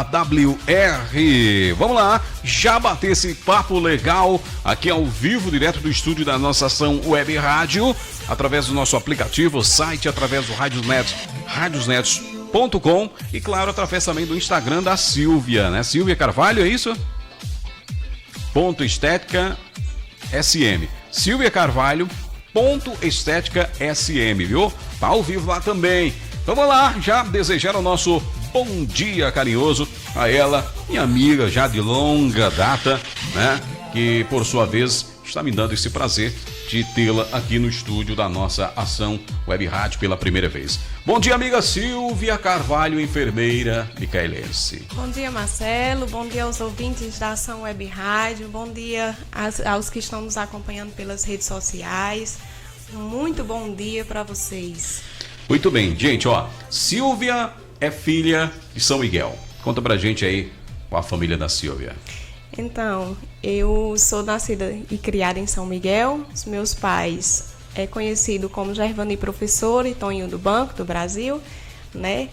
da WR. Vamos lá, já bater esse papo legal aqui ao vivo, direto do estúdio da nossa ação Web Rádio, através do nosso aplicativo, site, através do radiosnet.com e, claro, através também do Instagram da Silvia, né? Silvia Carvalho, é isso? Ponto Estética SM. Silvia Carvalho, ponto Estética SM, viu? Tá ao vivo lá também. Vamos lá, já desejar o nosso bom dia carinhoso a ela, minha amiga já de longa data, né? Que por sua vez está me dando esse prazer de tê-la aqui no estúdio da nossa ação Web Rádio pela primeira vez. Bom dia, amiga Silvia Carvalho, enfermeira micaelense. Bom dia, Marcelo. Bom dia aos ouvintes da ação Web Rádio. Bom dia aos que estão nos acompanhando pelas redes sociais. Muito bom dia para vocês. Muito bem, gente, ó, Silvia é filha de São Miguel. Conta pra gente aí com a família da Silvia. Então, eu sou nascida e criada em São Miguel. Os meus pais é conhecido como Gervani Professor e Toninho do Banco do Brasil, né?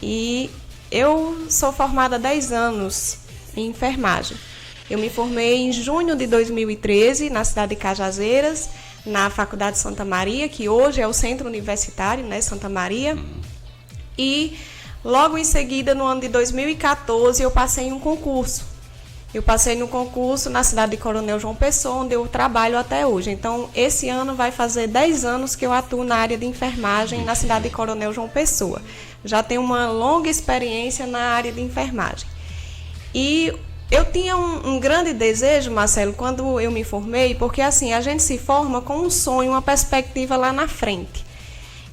E eu sou formada há 10 anos em enfermagem. Eu me formei em junho de 2013 na cidade de Cajazeiras, na Faculdade Santa Maria, que hoje é o Centro Universitário, né, Santa Maria. E logo em seguida, no ano de 2014, eu passei em um concurso. Eu passei no concurso na cidade de Coronel João Pessoa, onde eu trabalho até hoje. Então, esse ano vai fazer 10 anos que eu atuo na área de enfermagem na cidade de Coronel João Pessoa. Já tenho uma longa experiência na área de enfermagem. E eu tinha um grande desejo, Marcelo, quando eu me formei, porque assim, a gente se forma com um sonho, uma perspectiva lá na frente.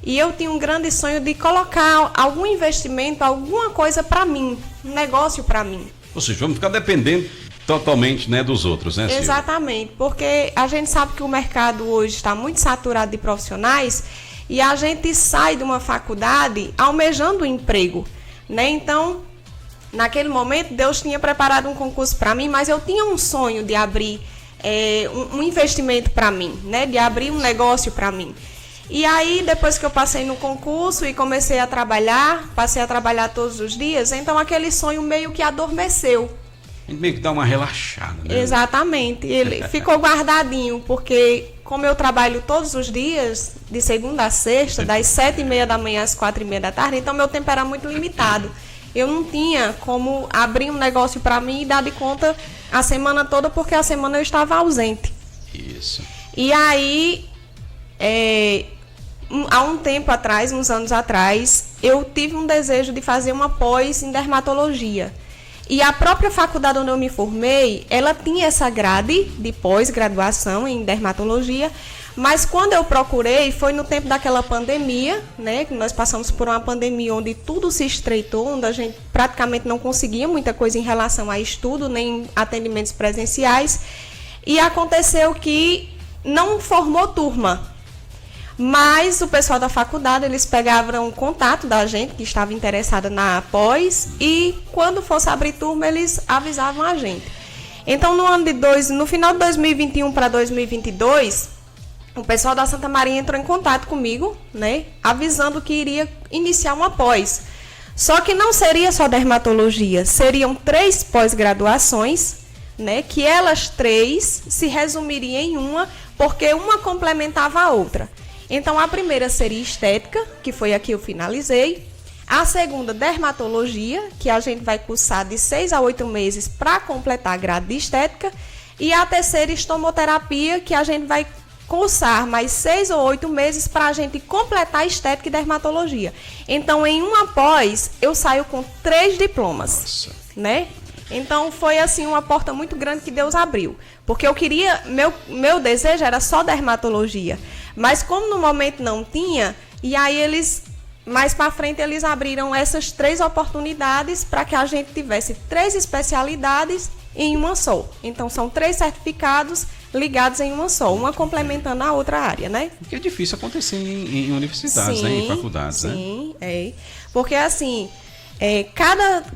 E eu tinha um grande sonho de colocar algum investimento, alguma coisa para mim, um negócio para mim. Ou seja, vamos ficar dependendo totalmente, né, dos outros, né, Silvia? Exatamente, porque a gente sabe que o mercado hoje está muito saturado de profissionais e a gente sai de uma faculdade almejando um emprego, né? Então, naquele momento, Deus tinha preparado um concurso para mim, mas eu tinha um sonho de abrir um investimento para mim, né? De abrir um negócio para mim. E aí, depois que eu passei no concurso e comecei a trabalhar, passei a trabalhar todos os dias, então aquele sonho meio que adormeceu. Meio que dá uma relaxada, né? Exatamente. Ele ficou guardadinho, porque como eu trabalho todos os dias, de segunda a sexta, das 7h30 da manhã às 4h30 da tarde, então meu tempo era muito limitado. Eu não tinha como abrir um negócio para mim e dar de conta a semana toda, porque a semana eu estava ausente. Isso. E aí, há um tempo atrás, uns anos atrás, eu tive um desejo de fazer uma pós em dermatologia. E a própria faculdade onde eu me formei, ela tinha essa grade de pós-graduação em dermatologia, mas quando eu procurei, foi no tempo daquela pandemia, né, que nós passamos por uma pandemia onde tudo se estreitou, onde a gente praticamente não conseguia muita coisa em relação a estudo, nem atendimentos presenciais, e aconteceu que não formou turma. Mas o pessoal da faculdade, eles pegavam o contato da gente que estava interessada na pós e quando fosse abrir turma, eles avisavam a gente. Então, no final de 2021 para 2022, o pessoal da Santa Maria entrou em contato comigo, né, avisando que iria iniciar uma pós. Só que não seria só dermatologia, seriam 3 pós-graduações, né, que elas 3 se resumiriam em uma, porque uma complementava a outra. Então, a primeira seria estética, que foi a que eu finalizei. A segunda, dermatologia, que a gente vai cursar de 6 a 8 meses para completar a grade de estética. E a terceira, estomoterapia, que a gente vai cursar mais 6 ou 8 meses para a gente completar estética e dermatologia. Então, em uma pós, eu saio com 3 diplomas. Nossa. Né? Então, foi assim uma porta muito grande que Deus abriu. Porque eu queria, meu desejo era só dermatologia. Mas como no momento não tinha, e aí eles, mais para frente, eles abriram essas 3 oportunidades para que a gente tivesse 3 especialidades em uma só. Então, são 3 certificados ligados em uma só, uma complementando a outra área, né? Que é difícil acontecer em universidades, sim, né? Em faculdades, né? Sim, é. Porque assim,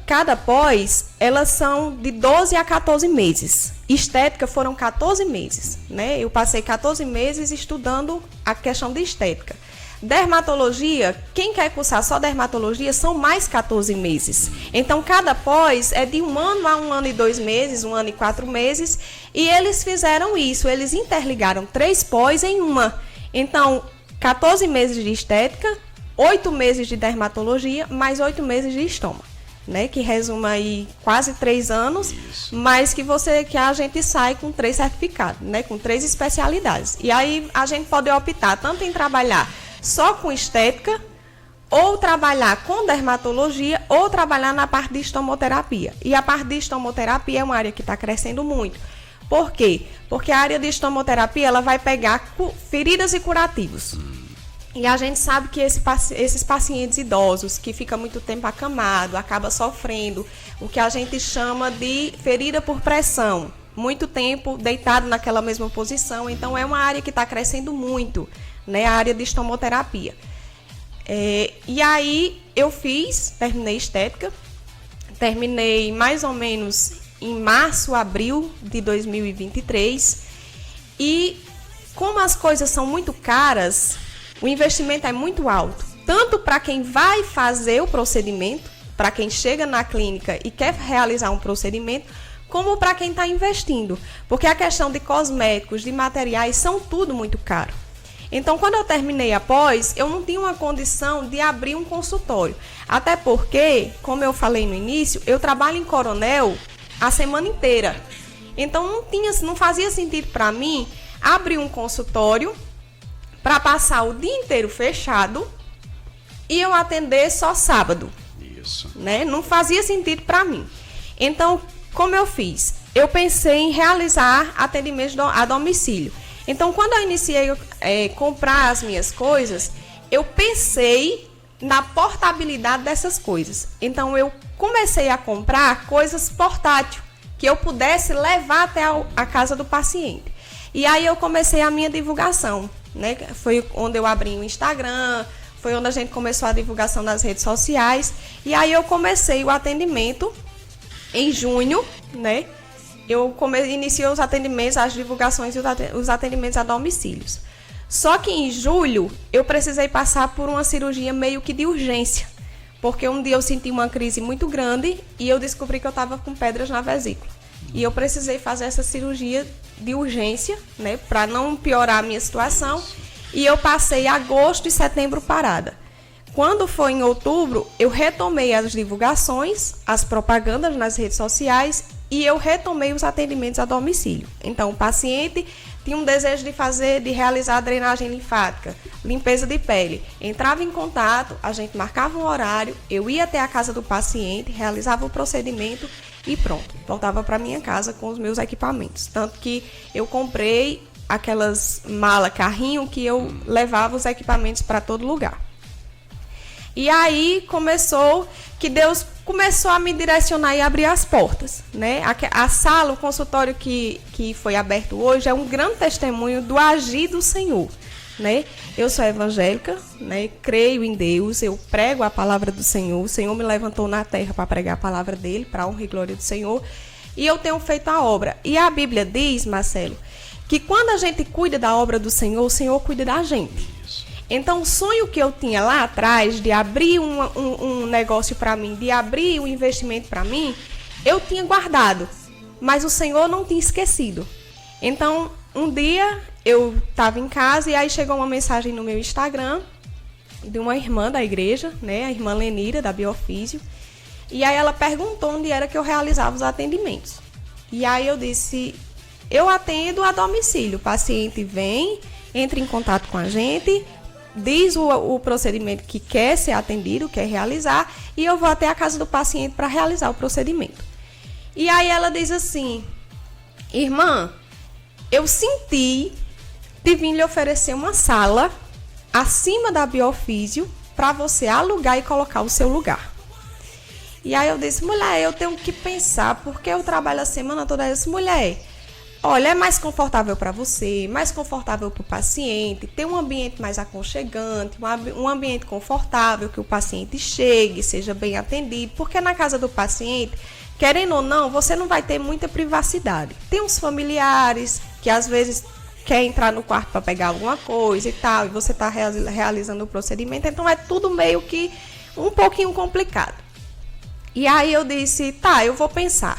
cada pós, elas são de 12 a 14 meses. Estética foram 14 meses, né? Eu passei 14 meses estudando a questão de estética. Dermatologia, quem quer cursar só dermatologia, são mais 14 meses. Então, cada pós é de 1 ano a 1 ano e 2 meses, 1 ano e 4 meses. E eles fizeram isso, eles interligaram 3 pós em uma. Então, 14 meses de estética, 8 meses de dermatologia, mais 8 meses de estoma. Né, que resuma aí quase 3 anos, mas que a gente sai com 3 certificados, né, com 3 especialidades. E aí a gente pode optar tanto em trabalhar só com estética, ou trabalhar com dermatologia, ou trabalhar na parte de estomoterapia. E a parte de estomoterapia é uma área que está crescendo muito. Por quê? Porque a área de estomoterapia ela vai pegar feridas e curativos. E a gente sabe que esses pacientes idosos que ficam muito tempo acamado, acaba sofrendo o que a gente chama de ferida por pressão. Muito tempo deitado naquela mesma posição. Então, é uma área que está crescendo muito, né? A área de estomoterapia. E aí, terminei estética. Terminei mais ou menos em março, abril de 2023. E como as coisas são muito caras, o investimento é muito alto, tanto para quem vai fazer o procedimento, para quem chega na clínica e quer realizar um procedimento, como para quem está investindo, porque a questão de cosméticos, de materiais, são tudo muito caro. Então, quando eu terminei a pós, eu não tinha uma condição de abrir um consultório, até porque, como eu falei no início, eu trabalho em Coronel a semana inteira. Então, não fazia sentido para mim abrir um consultório para passar o dia inteiro fechado e eu atender só sábado. Isso. Né? Não fazia sentido para mim. Então, como eu fiz? Eu pensei em realizar atendimentos a domicílio. Então, quando eu iniciei a comprar as minhas coisas, eu pensei na portabilidade dessas coisas. Então, eu comecei a comprar coisas portáteis, que eu pudesse levar até a casa do paciente. E aí, eu comecei a minha divulgação. Né? Foi onde eu abri o Instagram, foi onde a gente começou a divulgação nas redes sociais. E aí eu comecei o atendimento em junho, né? Eu iniciei os atendimentos, as divulgações e os atendimentos a domicílios. Só que em julho eu precisei passar por uma cirurgia meio que de urgência, porque um dia eu senti uma crise muito grande e eu descobri que eu estava com pedras na vesícula. E eu precisei fazer essa cirurgia de urgência, né, para não piorar a minha situação. E eu passei agosto e setembro parada. Quando foi em outubro, eu retomei as divulgações, as propagandas nas redes sociais e eu retomei os atendimentos a domicílio. Então, o paciente tinha um desejo de realizar a drenagem linfática, limpeza de pele. Entrava em contato, a gente marcava um horário, eu ia até a casa do paciente, realizava o procedimento e pronto, voltava para minha casa com os meus equipamentos. Tanto que eu comprei aquelas carrinho que eu levava os equipamentos para todo lugar. E aí começou que Deus começou a me direcionar e abrir as portas, né? A sala, o consultório que foi aberto hoje é um grande testemunho do agir do Senhor, né? Eu sou evangélica, né? Creio em Deus, eu prego a palavra do Senhor. O Senhor me levantou na terra para pregar a palavra dele, para a honra e glória do Senhor. E eu tenho feito a obra. E a Bíblia diz, Marcelo, que quando a gente cuida da obra do Senhor, o Senhor cuida da gente. Então, o sonho que eu tinha lá atrás de abrir um negócio para mim, de abrir um investimento para mim, eu tinha guardado, mas o Senhor não tinha esquecido. Então, um dia eu estava em casa e aí chegou uma mensagem no meu Instagram de uma irmã da igreja, né, a irmã Lenira, da Biofísio, e aí ela perguntou onde era que eu realizava os atendimentos. E aí eu disse, eu atendo a domicílio, o paciente vem, entra em contato com a gente, diz o procedimento que quer ser atendido, quer realizar, e eu vou até a casa do paciente para realizar o procedimento. E aí ela diz assim, irmã, eu senti de vir lhe oferecer uma sala acima da Biofísio para você alugar e colocar o seu lugar. E aí eu disse, mulher, eu tenho que pensar, porque eu trabalho a semana toda. Eu disse, mulher, olha, é mais confortável para você, mais confortável para o paciente, ter um ambiente mais aconchegante, um ambiente confortável, que o paciente chegue, seja bem atendido, porque na casa do paciente, querendo ou não, você não vai ter muita privacidade. Tem uns familiares que às vezes quer entrar no quarto para pegar alguma coisa e tal, e você está realizando o procedimento, então é tudo meio que um pouquinho complicado. E aí eu disse, tá, eu vou pensar.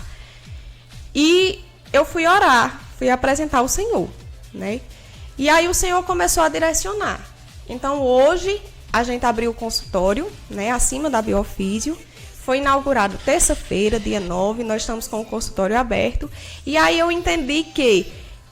E eu fui orar, fui apresentar ao Senhor, né? E aí o Senhor começou a direcionar. Então hoje a gente abriu o consultório, né, acima da Biofísio. Foi inaugurado terça-feira, dia 9, nós estamos com o consultório aberto. E aí eu entendi que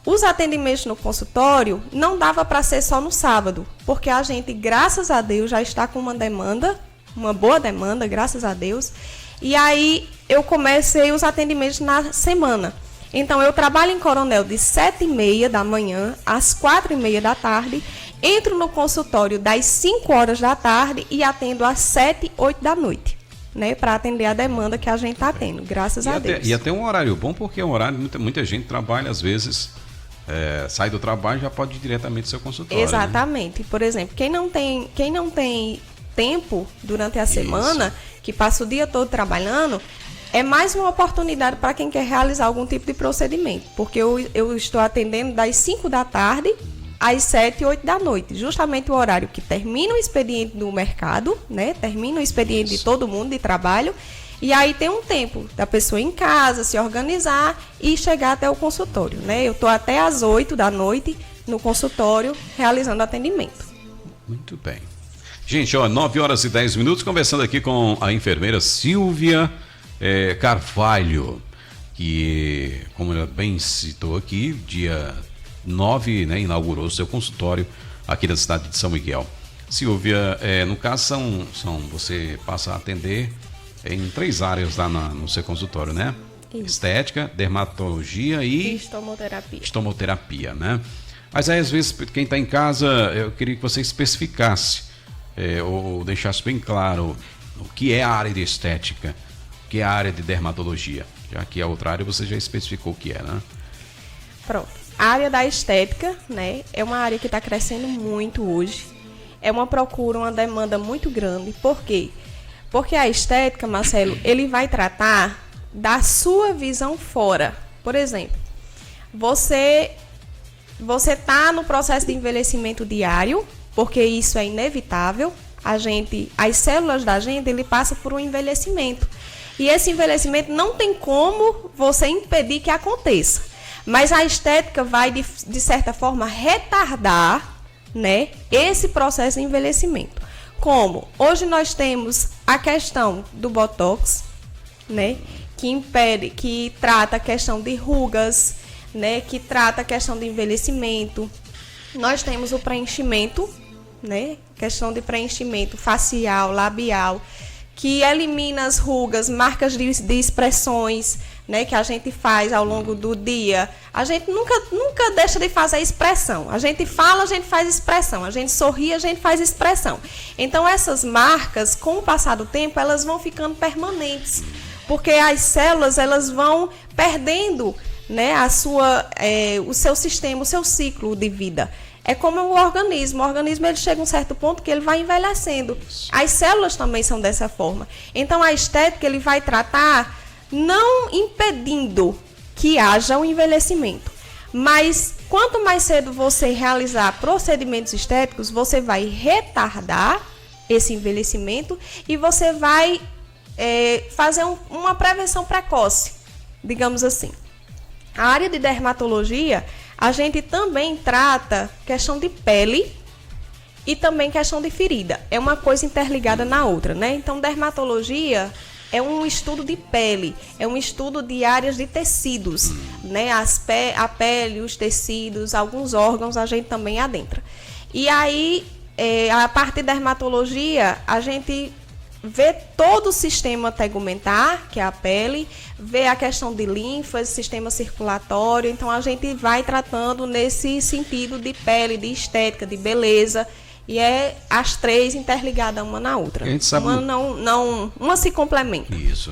os atendimentos no consultório não dava para ser só no sábado, porque a gente, graças a Deus, já está com uma demanda, uma boa demanda, graças a Deus. E aí eu comecei os atendimentos na semana. Então eu trabalho em Coronel de 7h30 da manhã às 4h30 da tarde, entro no consultório das 5 horas da tarde e atendo às 7, 8 da noite. Né, para atender a demanda que a gente está tendo, graças a Deus. E até um horário bom, porque é um horário, muita gente trabalha, às vezes, sai do trabalho e já pode ir diretamente ao seu consultório. Exatamente. Né? Por exemplo, quem não tem tempo durante a semana, que passa o dia todo trabalhando, é mais uma oportunidade para quem quer realizar algum tipo de procedimento, porque eu estou atendendo das 5 da tarde às 7, 8 da noite, justamente o horário que termina o expediente do mercado, né? Termina o expediente de todo mundo de trabalho, e aí tem um tempo da pessoa em casa, se organizar e chegar até o consultório, né? Eu estou até às 8 da noite no consultório realizando atendimento. Muito bem. Gente, 9 horas e 10 minutos, conversando aqui com a enfermeira Silvia Carvalho, que, como ela bem citou aqui, dia 9, né, inaugurou o seu consultório aqui da cidade de São Miguel. Silvia, no caso você passa a atender em 3 áreas lá no seu consultório, né? Isso. Estética, dermatologia e estomoterapia, né? Mas aí, às vezes, quem está em casa, eu queria que você especificasse ou deixasse bem claro o que é a área de estética, o que é a área de dermatologia, já que a outra área você já especificou o que é, né? Pronto. A área da estética, né, é uma área que está crescendo muito hoje. É uma procura, uma demanda muito grande. Por quê? Porque a estética, Marcelo, ele vai tratar da sua visão fora. Por exemplo, você está no processo de envelhecimento diário, porque isso é inevitável. As células da gente, ele passa por um envelhecimento. E esse envelhecimento não tem como você impedir que aconteça. Mas a estética vai, de certa forma, retardar, né, esse processo de envelhecimento. Como? Hoje nós temos a questão do Botox, né, que trata a questão de rugas, né, que trata a questão do envelhecimento. Nós temos o preenchimento, né, questão de preenchimento facial, labial, que elimina as rugas, marcas de expressões, né, que a gente faz ao longo do dia. A gente nunca deixa de fazer expressão. A gente fala, a gente faz expressão. A gente sorri, a gente faz expressão. Então, essas marcas, com o passar do tempo, elas vão ficando permanentes. Porque as células, elas vão perdendo, né, o seu sistema, o seu ciclo de vida. É como o organismo. O organismo, ele chega a um certo ponto que ele vai envelhecendo. As células também são dessa forma. Então, a estética, ele vai tratar não impedindo que haja um envelhecimento. Mas, quanto mais cedo você realizar procedimentos estéticos, você vai retardar esse envelhecimento e você vai fazer uma prevenção precoce, digamos assim. A área de dermatologia, a gente também trata questão de pele e também questão de ferida. É uma coisa interligada na outra, né? Então, dermatologia é um estudo de pele, é um estudo de áreas de tecidos, né? A pele, os tecidos, alguns órgãos a gente também adentra. E aí, a parte de dermatologia, a gente vê todo o sistema tegumentar, que é a pele, vê a questão de linfas, sistema circulatório. Então, a gente vai tratando nesse sentido de pele, de estética, de beleza. E as 3 interligadas uma na outra. A gente sabe uma se complementa. Isso.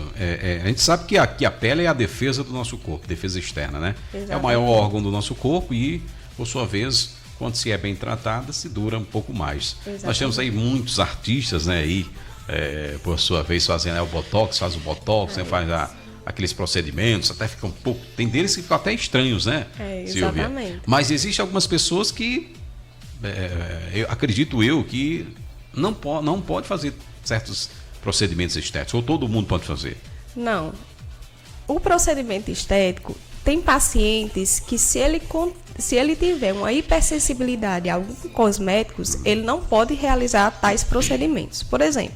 A gente sabe que a pele é a defesa do nosso corpo, defesa externa, né? Exatamente. É o maior órgão do nosso corpo e, por sua vez, quando se é bem tratada, se dura um pouco mais. Exatamente. Nós temos aí muitos artistas, né, aí, por sua vez, fazendo o Botox, faz o Botox, né, faz aqueles procedimentos, até ficam um pouco... Tem deles que ficam até estranhos, né, Silvia? Exatamente. Mas existem algumas pessoas que, acredito eu, que não pode fazer certos procedimentos estéticos, ou todo mundo pode fazer. Não. O procedimento estético, tem pacientes que se ele tiver uma hipersensibilidade a alguns cosméticos, ele não pode realizar tais procedimentos. Por exemplo,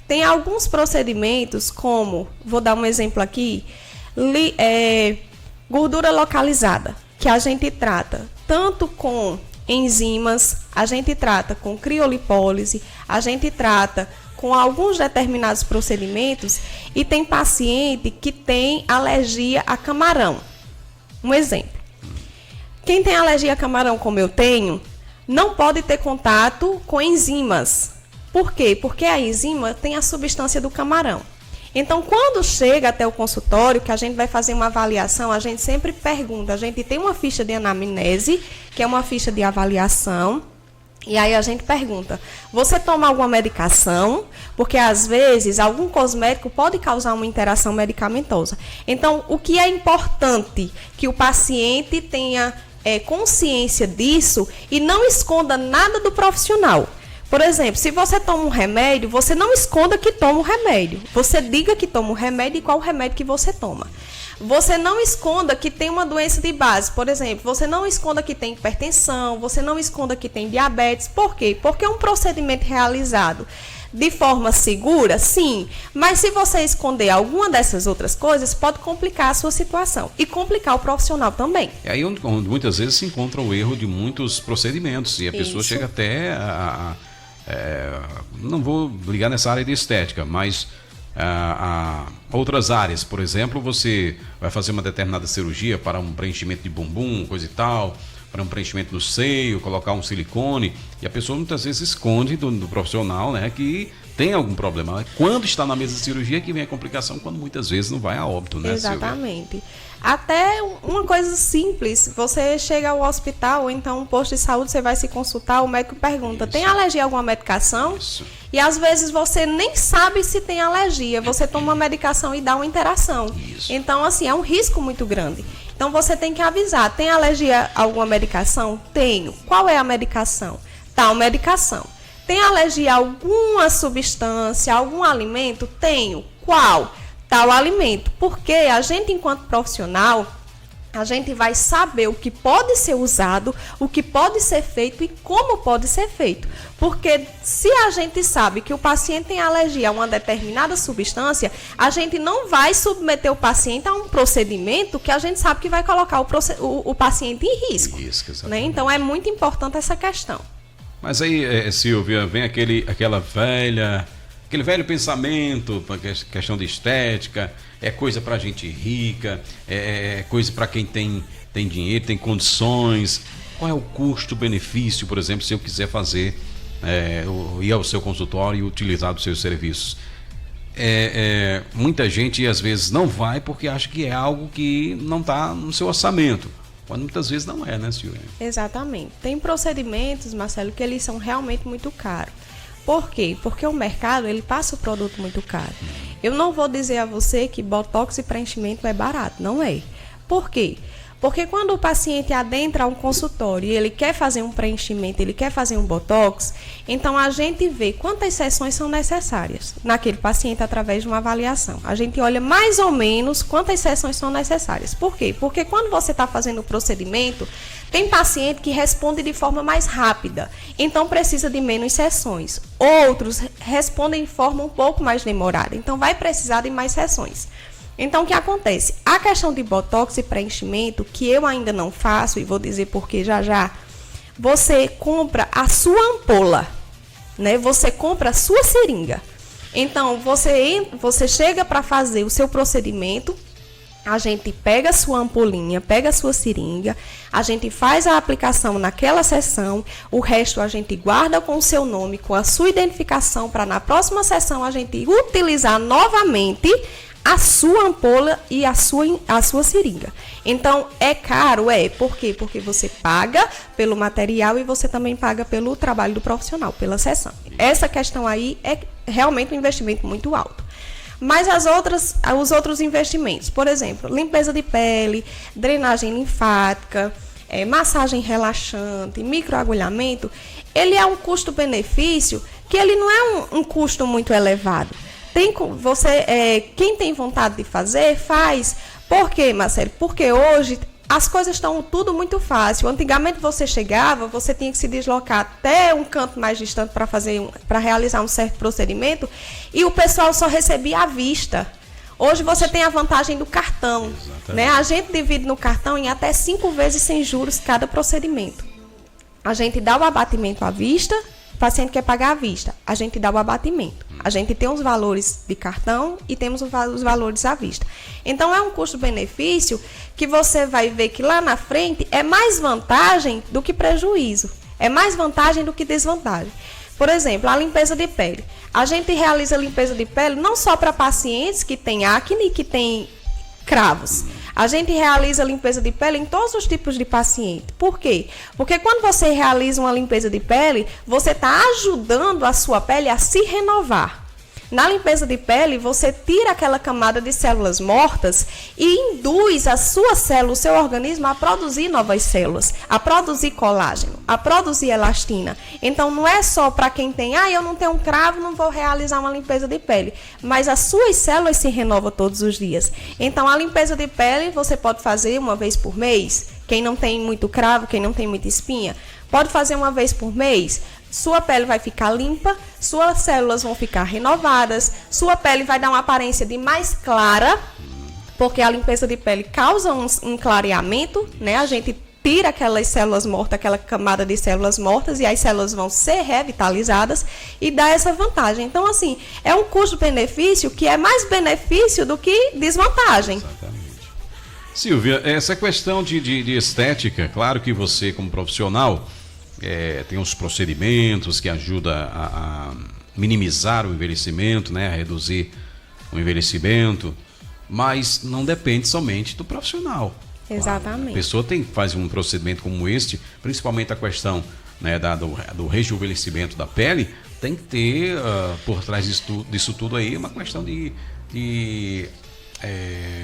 tem alguns procedimentos como, vou dar um exemplo aqui, gordura localizada, que a gente trata tanto com enzimas, a gente trata com criolipólise, a gente trata com alguns determinados procedimentos, e tem paciente que tem alergia a camarão. Um exemplo. Quem tem alergia a camarão, como eu tenho, não pode ter contato com enzimas. Por quê? Porque a enzima tem a substância do camarão. Então, quando chega até o consultório, que a gente vai fazer uma avaliação, a gente sempre pergunta, a gente tem uma ficha de anamnese, que é uma ficha de avaliação, e aí a gente pergunta, você toma alguma medicação? Porque às vezes algum cosmético pode causar uma interação medicamentosa. Então, o que é importante que o paciente tenha consciência disso e não esconda nada do profissional. Por exemplo, se você toma um remédio, você não esconda que toma o remédio. Você diga que toma o remédio e qual o remédio que você toma. Você não esconda que tem uma doença de base. Por exemplo, você não esconda que tem hipertensão, você não esconda que tem diabetes. Por quê? Porque é um procedimento realizado de forma segura, sim. Mas se você esconder alguma dessas outras coisas, pode complicar a sua situação. E complicar o profissional também. É aí onde muitas vezes se encontra o erro de muitos procedimentos. E a pessoa chega até não vou ligar nessa área de estética, mas outras áreas. Por exemplo, você vai fazer uma determinada cirurgia para um preenchimento de bumbum, coisa e tal, para um preenchimento do seio, colocar um silicone, e a pessoa muitas vezes esconde do profissional, né, que tem algum problema. Quando está na mesa de cirurgia que vem a complicação, quando muitas vezes não vai a óbito, né, exatamente. Silvia? Até uma coisa simples, você chega ao hospital ou então um posto de saúde, você vai se consultar, o médico pergunta, tem alergia a alguma medicação? Isso. E às vezes você nem sabe se tem alergia, você toma uma medicação e dá uma interação. Isso. Então, assim, é um risco muito grande. Então, você tem que avisar, tem alergia a alguma medicação? Tenho. Qual é a medicação? Tal medicação. Tem alergia a alguma substância, a algum alimento? Tenho. Qual? Tal alimento. Porque a gente, enquanto profissional, a gente vai saber o que pode ser usado, o que pode ser feito e como pode ser feito. Porque se a gente sabe que o paciente tem alergia a uma determinada substância, a gente não vai submeter o paciente a um procedimento que a gente sabe que vai colocar o paciente em risco. Né? Então, é muito importante essa questão. Mas aí, Silvia, vem aquele velho pensamento, questão de estética, é coisa para gente rica, é coisa para quem tem dinheiro, tem condições. Qual é o custo-benefício, por exemplo, se eu quiser fazer, ir ao seu consultório e utilizar os seus serviços? Muita gente às vezes não vai porque acha que é algo que não está no seu orçamento. Quando muitas vezes não é, né, Silvia? Exatamente. Tem procedimentos, Marcelo, que eles são realmente muito caros. Por quê? Porque o mercado, ele passa o produto muito caro. Eu não vou dizer a você que botox e preenchimento é barato, não é. Por quê? Porque quando o paciente adentra um consultório e ele quer fazer um preenchimento, ele quer fazer um botox, então a gente vê quantas sessões são necessárias naquele paciente através de uma avaliação. A gente olha mais ou menos quantas sessões são necessárias. Por quê? Porque quando você está fazendo o procedimento, tem paciente que responde de forma mais rápida, então precisa de menos sessões. Outros respondem de forma um pouco mais demorada, então vai precisar de mais sessões. Então, o que acontece? A questão de botox e preenchimento, que eu ainda não faço, e vou dizer porque já, você compra a sua ampola, né? Você compra a sua seringa. Então, você chega para fazer o seu procedimento, a gente pega a sua ampolinha, pega a sua seringa, a gente faz a aplicação naquela sessão, o resto a gente guarda com o seu nome, com a sua identificação, para na próxima sessão a gente utilizar novamente a sua ampola e a sua seringa. Então, é caro? Por quê? Porque você paga pelo material e você também paga pelo trabalho do profissional, pela sessão. Essa questão aí é realmente um investimento muito alto. Mas os outros investimentos, por exemplo, limpeza de pele, drenagem linfática, massagem relaxante, microagulhamento, ele é um custo-benefício que ele não é um custo muito elevado. Quem tem vontade de fazer, faz. Por quê, Marcelo? Porque hoje as coisas estão tudo muito fácil. Antigamente você chegava, você tinha que se deslocar até um canto mais distante para realizar um certo procedimento e o pessoal só recebia à vista. Hoje você tem a vantagem do cartão, né? A gente divide no cartão em até 5 vezes sem juros cada procedimento. A gente dá o abatimento à vista, o paciente quer pagar à vista, a gente dá o abatimento. A gente tem os valores de cartão e temos os valores à vista. Então, é um custo-benefício que você vai ver que lá na frente é mais vantagem do que prejuízo. É mais vantagem do que desvantagem. Por exemplo, a limpeza de pele. A gente realiza a limpeza de pele não só para pacientes que têm acne e que têm cravos. A gente realiza a limpeza de pele em todos os tipos de paciente. Por quê? Porque quando você realiza uma limpeza de pele, você está ajudando a sua pele a se renovar. Na limpeza de pele, você tira aquela camada de células mortas e induz a sua célula, o seu organismo, a produzir novas células, a produzir colágeno, a produzir elastina. Então, não é só para quem tem, eu não tenho um cravo, não vou realizar uma limpeza de pele. Mas as suas células se renovam todos os dias. Então, a limpeza de pele você pode fazer uma vez por mês. Quem não tem muito cravo, quem não tem muita espinha, pode fazer uma vez por mês. Sua pele vai ficar limpa, suas células vão ficar renovadas, sua pele vai dar uma aparência de mais clara, porque a limpeza de pele causa um clareamento, né? A gente tira aquelas células mortas, aquela camada de células mortas, e as células vão ser revitalizadas e dá essa vantagem. Então, assim, é um custo-benefício que é mais benefício do que desvantagem. Exatamente. Silvia, essa questão de estética, claro que você, como profissional, tem os procedimentos que ajudam a minimizar o envelhecimento, né, a reduzir o envelhecimento, mas não depende somente do profissional. Exatamente. A pessoa faz um procedimento como este, principalmente a questão, né, do rejuvenescimento da pele, tem que ter por trás disso tudo aí uma questão de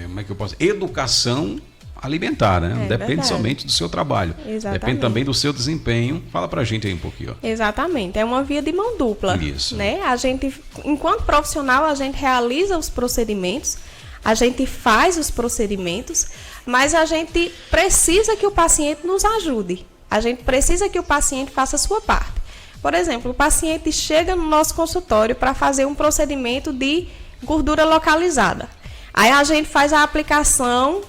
como é que eu posso dizer? Educação alimentar, né? Não depende verdade. Somente do seu trabalho. Exatamente. Depende também do seu desempenho. Fala pra gente aí um pouquinho. Exatamente. É uma via de mão dupla. Isso. Né? A gente, enquanto profissional, a gente realiza os procedimentos, a gente faz os procedimentos, mas a gente precisa que o paciente nos ajude. A gente precisa que o paciente faça a sua parte. Por exemplo, o paciente chega no nosso consultório para fazer um procedimento de gordura localizada. Aí a gente faz a aplicação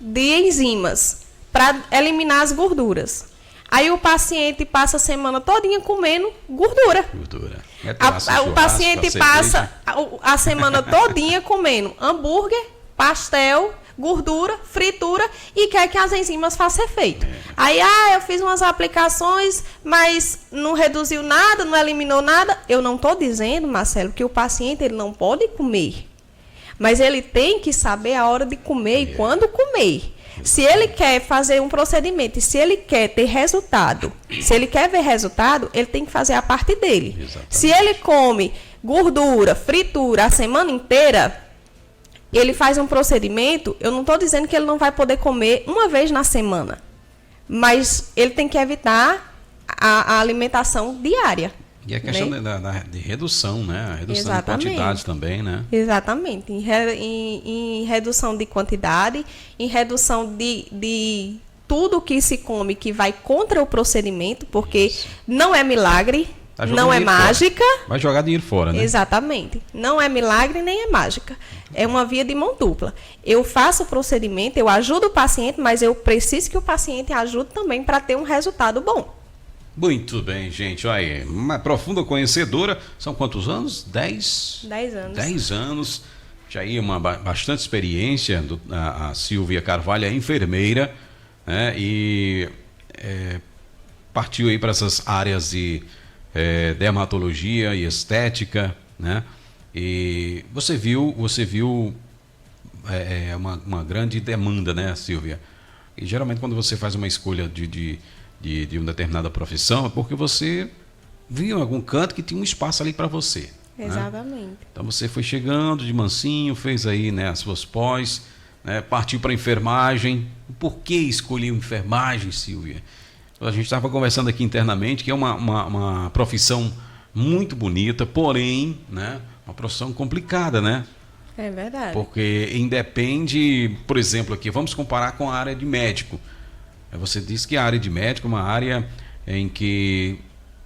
de enzimas para eliminar as gorduras. Aí o paciente passa a semana todinha comendo gordura. O paciente passa a semana todinha comendo hambúrguer, pastel, gordura, fritura e quer que as enzimas façam efeito. Aí, eu fiz umas aplicações, mas não reduziu nada, não eliminou nada. Eu não estou dizendo, Marcelo, que o paciente ele não pode comer. Mas ele tem que saber a hora de comer e quando comer. Se ele quer fazer um procedimento e se ele quer ter resultado, se ele quer ver resultado, ele tem que fazer a parte dele. Exatamente. Se ele come gordura, fritura a semana inteira, ele faz um procedimento, eu não estou dizendo que ele não vai poder comer uma vez na semana. Mas ele tem que evitar a alimentação diária. E a questão, né, de redução, né? A redução Exatamente. De quantidade também, né? Exatamente. Em redução de quantidade, em redução de tudo que se come que vai contra o procedimento, porque não é milagre, não é mágica. Fora. Vai jogar dinheiro fora, né? Exatamente. Não é milagre nem é mágica. É uma via de mão dupla. Eu faço o procedimento, eu ajudo o paciente, mas eu preciso que o paciente ajude também para ter um resultado bom. Muito bem, gente. Olha aí, uma profunda conhecedora. São quantos anos? 10? 10 anos. 10 anos. Já aí bastante experiência. A Silvia Carvalho é enfermeira, né? E partiu aí para essas áreas de dermatologia e estética, né? E você viu uma grande demanda, né, Silvia? E geralmente quando você faz uma escolha de uma determinada profissão, é porque você viu em algum canto que tinha um espaço ali para você. Exatamente. Né? Então você foi chegando de mansinho, fez aí, né, as suas pós, né, partiu para enfermagem. Por que escolheu enfermagem, Silvia? A gente estava conversando aqui internamente que é uma profissão muito bonita, porém, né, uma profissão complicada, né? É verdade. Porque independe, por exemplo, aqui, vamos comparar com a área de médico. Você disse que a área de médico é uma área em que,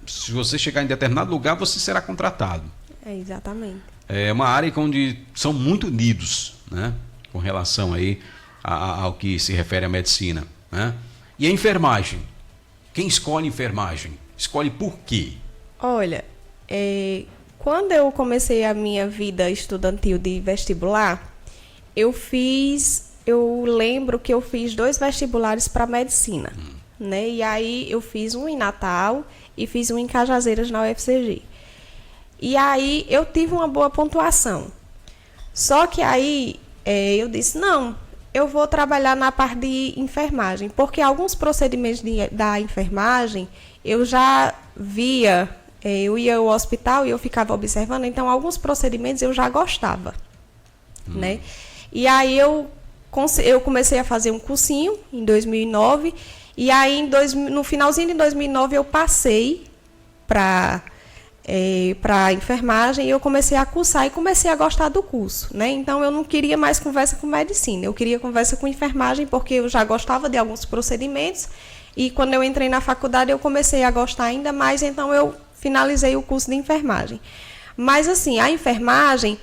se você chegar em determinado lugar, você será contratado. Exatamente. É uma área onde são muito unidos, né, com relação aí ao que se refere à medicina, né? E a enfermagem? Quem escolhe enfermagem? Escolhe por quê? Olha, quando eu comecei a minha vida estudantil de vestibular, eu lembro que eu fiz 2 vestibulares para medicina, né? E aí eu fiz um em Natal e fiz um em Cajazeiras, na UFCG. E aí eu tive uma boa pontuação. Só que aí eu disse, não, eu vou trabalhar na parte de enfermagem, porque alguns procedimentos da enfermagem eu já via, eu ia ao hospital e eu ficava observando, então alguns procedimentos eu já gostava, né? E aí eu comecei a fazer um cursinho em 2009, e aí no finalzinho de 2009 eu passei para enfermagem, e eu comecei a cursar e comecei a gostar do curso, né? Então eu não queria mais conversa com medicina, eu queria conversa com enfermagem, porque eu já gostava de alguns procedimentos, e quando eu entrei na faculdade eu comecei a gostar ainda mais, então eu finalizei o curso de enfermagem. Mas assim, a enfermagem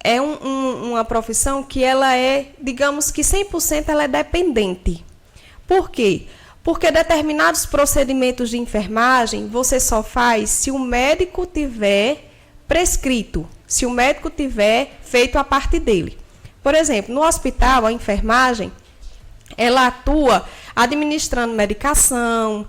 é uma profissão que ela é, digamos que 100% ela é dependente. Por quê? Porque determinados procedimentos de enfermagem você só faz se o médico tiver prescrito, se o médico tiver feito a parte dele. Por exemplo, no hospital, a enfermagem, ela atua administrando medicação,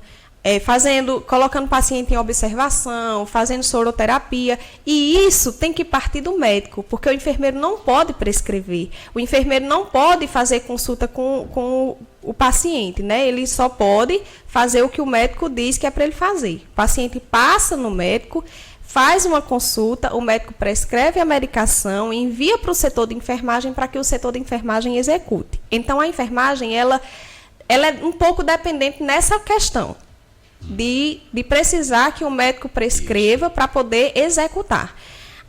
colocando o paciente em observação, fazendo soroterapia, e isso tem que partir do médico, porque o enfermeiro não pode prescrever, o enfermeiro não pode fazer consulta com o paciente, né? Ele só pode fazer o que o médico diz que é para ele fazer. O paciente passa no médico, faz uma consulta, o médico prescreve a medicação, envia para o setor de enfermagem para que o setor de enfermagem execute. Então, a enfermagem, ela é um pouco dependente nessa questão de precisar que o médico prescreva para poder executar.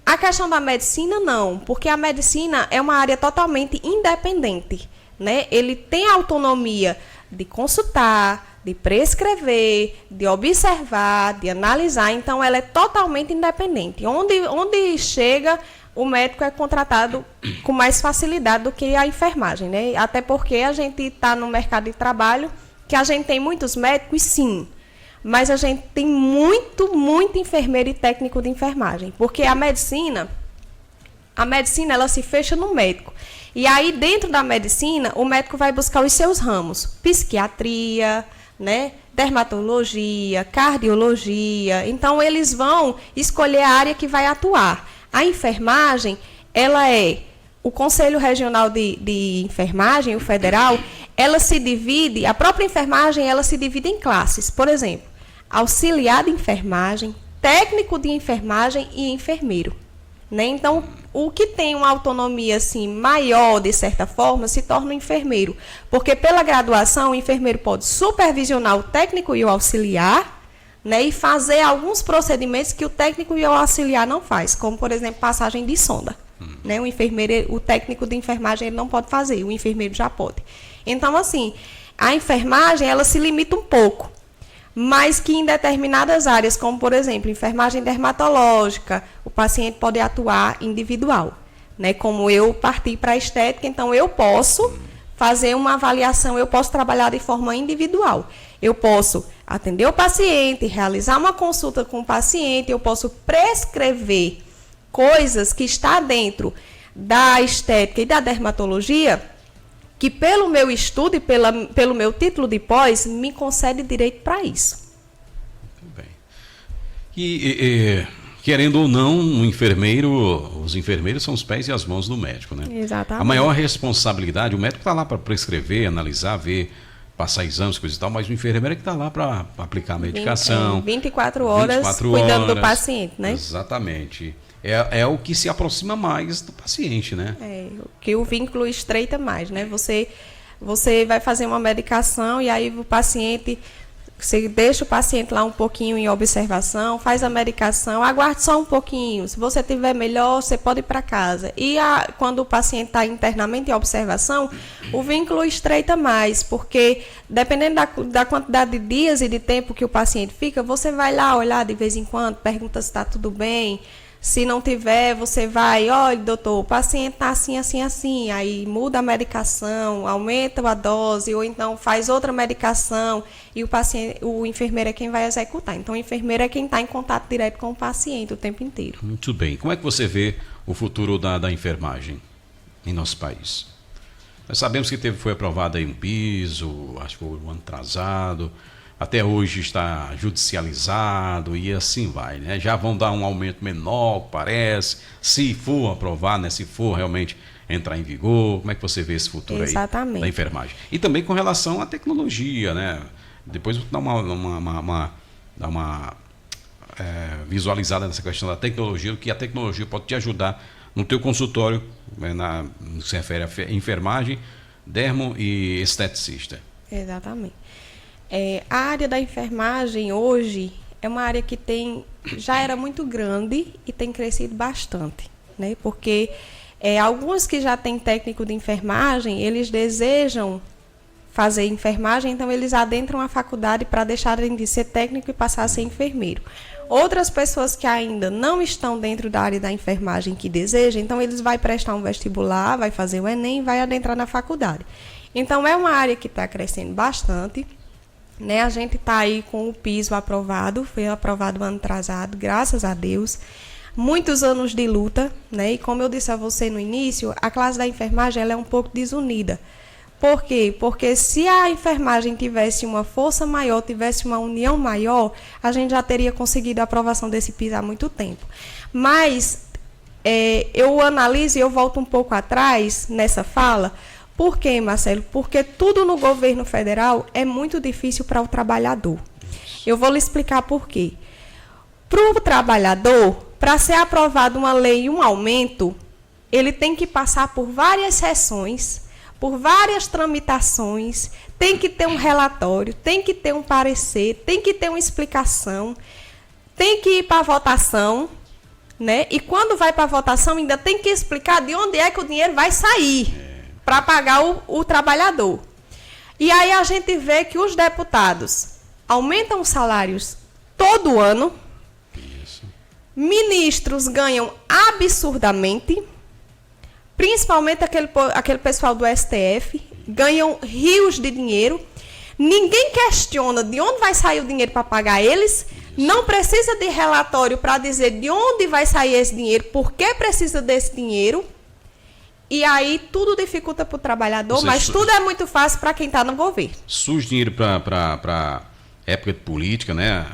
A questão da medicina, não, porque a medicina é uma área totalmente independente, né? Ele tem autonomia de consultar, de prescrever, de observar, de analisar, então ela é totalmente independente. Onde chega, o médico é contratado com mais facilidade do que a enfermagem, né? Até porque a gente está no mercado de trabalho, que a gente tem muitos médicos, sim, mas a gente tem muito enfermeiro e técnico de enfermagem, porque a medicina ela se fecha no médico. E aí, dentro da medicina, o médico vai buscar os seus ramos, psiquiatria, né, dermatologia, cardiologia. Então, eles vão escolher a área que vai atuar. A enfermagem, ela é o Conselho Regional de Enfermagem, o federal, ela se divide, a própria enfermagem, ela se divide em classes. Por exemplo, auxiliar de enfermagem, técnico de enfermagem e enfermeiro, né? Então, o que tem uma autonomia assim, maior, de certa forma, se torna o enfermeiro. Porque pela graduação, o enfermeiro pode supervisionar o técnico e o auxiliar, né, e fazer alguns procedimentos que o técnico e o auxiliar não faz, como, por exemplo, passagem de sonda. Né? O técnico de enfermagem ele não pode fazer, o enfermeiro já pode. Então, assim, a enfermagem ela se limita um pouco, mas que em determinadas áreas, como, por exemplo, enfermagem dermatológica, o paciente pode atuar individual. Né? Como eu parti para a estética, então eu posso fazer uma avaliação, eu posso trabalhar de forma individual. Eu posso atender o paciente, realizar uma consulta com o paciente, eu posso prescrever coisas que está dentro da estética e da dermatologia, que pelo meu estudo e pelo meu título de pós, me concede direito para isso. Muito bem. E querendo ou não, os enfermeiros são os pés e as mãos do médico, né? Exatamente. A maior responsabilidade, o médico está lá para prescrever, analisar, ver, passar exames, coisa e tal, mas o enfermeiro é que está lá para aplicar a medicação. 24 horas cuidando do paciente, né? Exatamente. é o que se aproxima mais do paciente, né? Que o vínculo estreita mais, né? Você vai fazer uma medicação e aí o paciente, você deixa o paciente lá um pouquinho em observação, faz a medicação, aguarde só um pouquinho. Se você tiver melhor, você pode ir para casa. E quando o paciente está internamente em observação, o vínculo estreita mais, porque dependendo da quantidade de dias e de tempo que o paciente fica, você vai lá olhar de vez em quando, pergunta se está tudo bem. Se não tiver, você vai, olha, doutor, o paciente está assim, assim, assim, aí muda a medicação, aumenta a dose, ou então faz outra medicação e o enfermeiro é quem vai executar. Então, o enfermeiro é quem está em contato direto com o paciente o tempo inteiro. Muito bem. Como é que você vê o futuro da enfermagem em nosso país? Nós sabemos que foi aprovado aí um piso, acho que foi um ano atrasado, até hoje está judicializado e assim vai, né? Já vão dar um aumento menor, parece, se for aprovado, né? Se for realmente entrar em vigor. Como é que você vê esse futuro aí da enfermagem? E também com relação à tecnologia, né? Depois dar uma visualizada nessa questão da tecnologia, o que a tecnologia pode te ajudar no teu consultório, no que se refere a enfermagem, dermo e esteticista. Exatamente. A área da enfermagem hoje é uma área que já era muito grande e tem crescido bastante, né? Porque alguns que já têm técnico de enfermagem, eles desejam fazer enfermagem, então eles adentram a faculdade para deixarem de ser técnico e passar a ser enfermeiro. Outras pessoas que ainda não estão dentro da área da enfermagem que desejam, então eles vão prestar um vestibular, vai fazer o Enem e vai adentrar na faculdade. Então é uma área que está crescendo bastante. Né, a gente está aí com o piso aprovado, foi aprovado ano atrasado, graças a Deus. Muitos anos de luta, né, e como eu disse a você no início, a classe da enfermagem ela é um pouco desunida. Por quê? Porque se a enfermagem tivesse uma força maior, tivesse uma união maior, a gente já teria conseguido a aprovação desse piso há muito tempo. Mas eu analiso e eu volto um pouco atrás nessa fala. Por quê, Marcelo? Porque tudo no governo federal é muito difícil para o trabalhador. Eu vou lhe explicar por quê. Para o trabalhador, para ser aprovada uma lei e um aumento, ele tem que passar por várias sessões, por várias tramitações, tem que ter um relatório, tem que ter um parecer, tem que ter uma explicação, tem que ir para a votação, né? E quando vai para a votação, ainda tem que explicar de onde é que o dinheiro vai sair para pagar o trabalhador. E aí a gente vê que os deputados aumentam os salários todo ano. Isso. Ministros ganham absurdamente, principalmente aquele pessoal do STF, ganham rios de dinheiro. Ninguém questiona de onde vai sair o dinheiro para pagar eles. Não precisa de relatório para dizer de onde vai sair esse dinheiro, por que precisa desse dinheiro. E aí tudo dificulta para o trabalhador, mas tudo é muito fácil para quem está no governo. Surge dinheiro para época de política, né?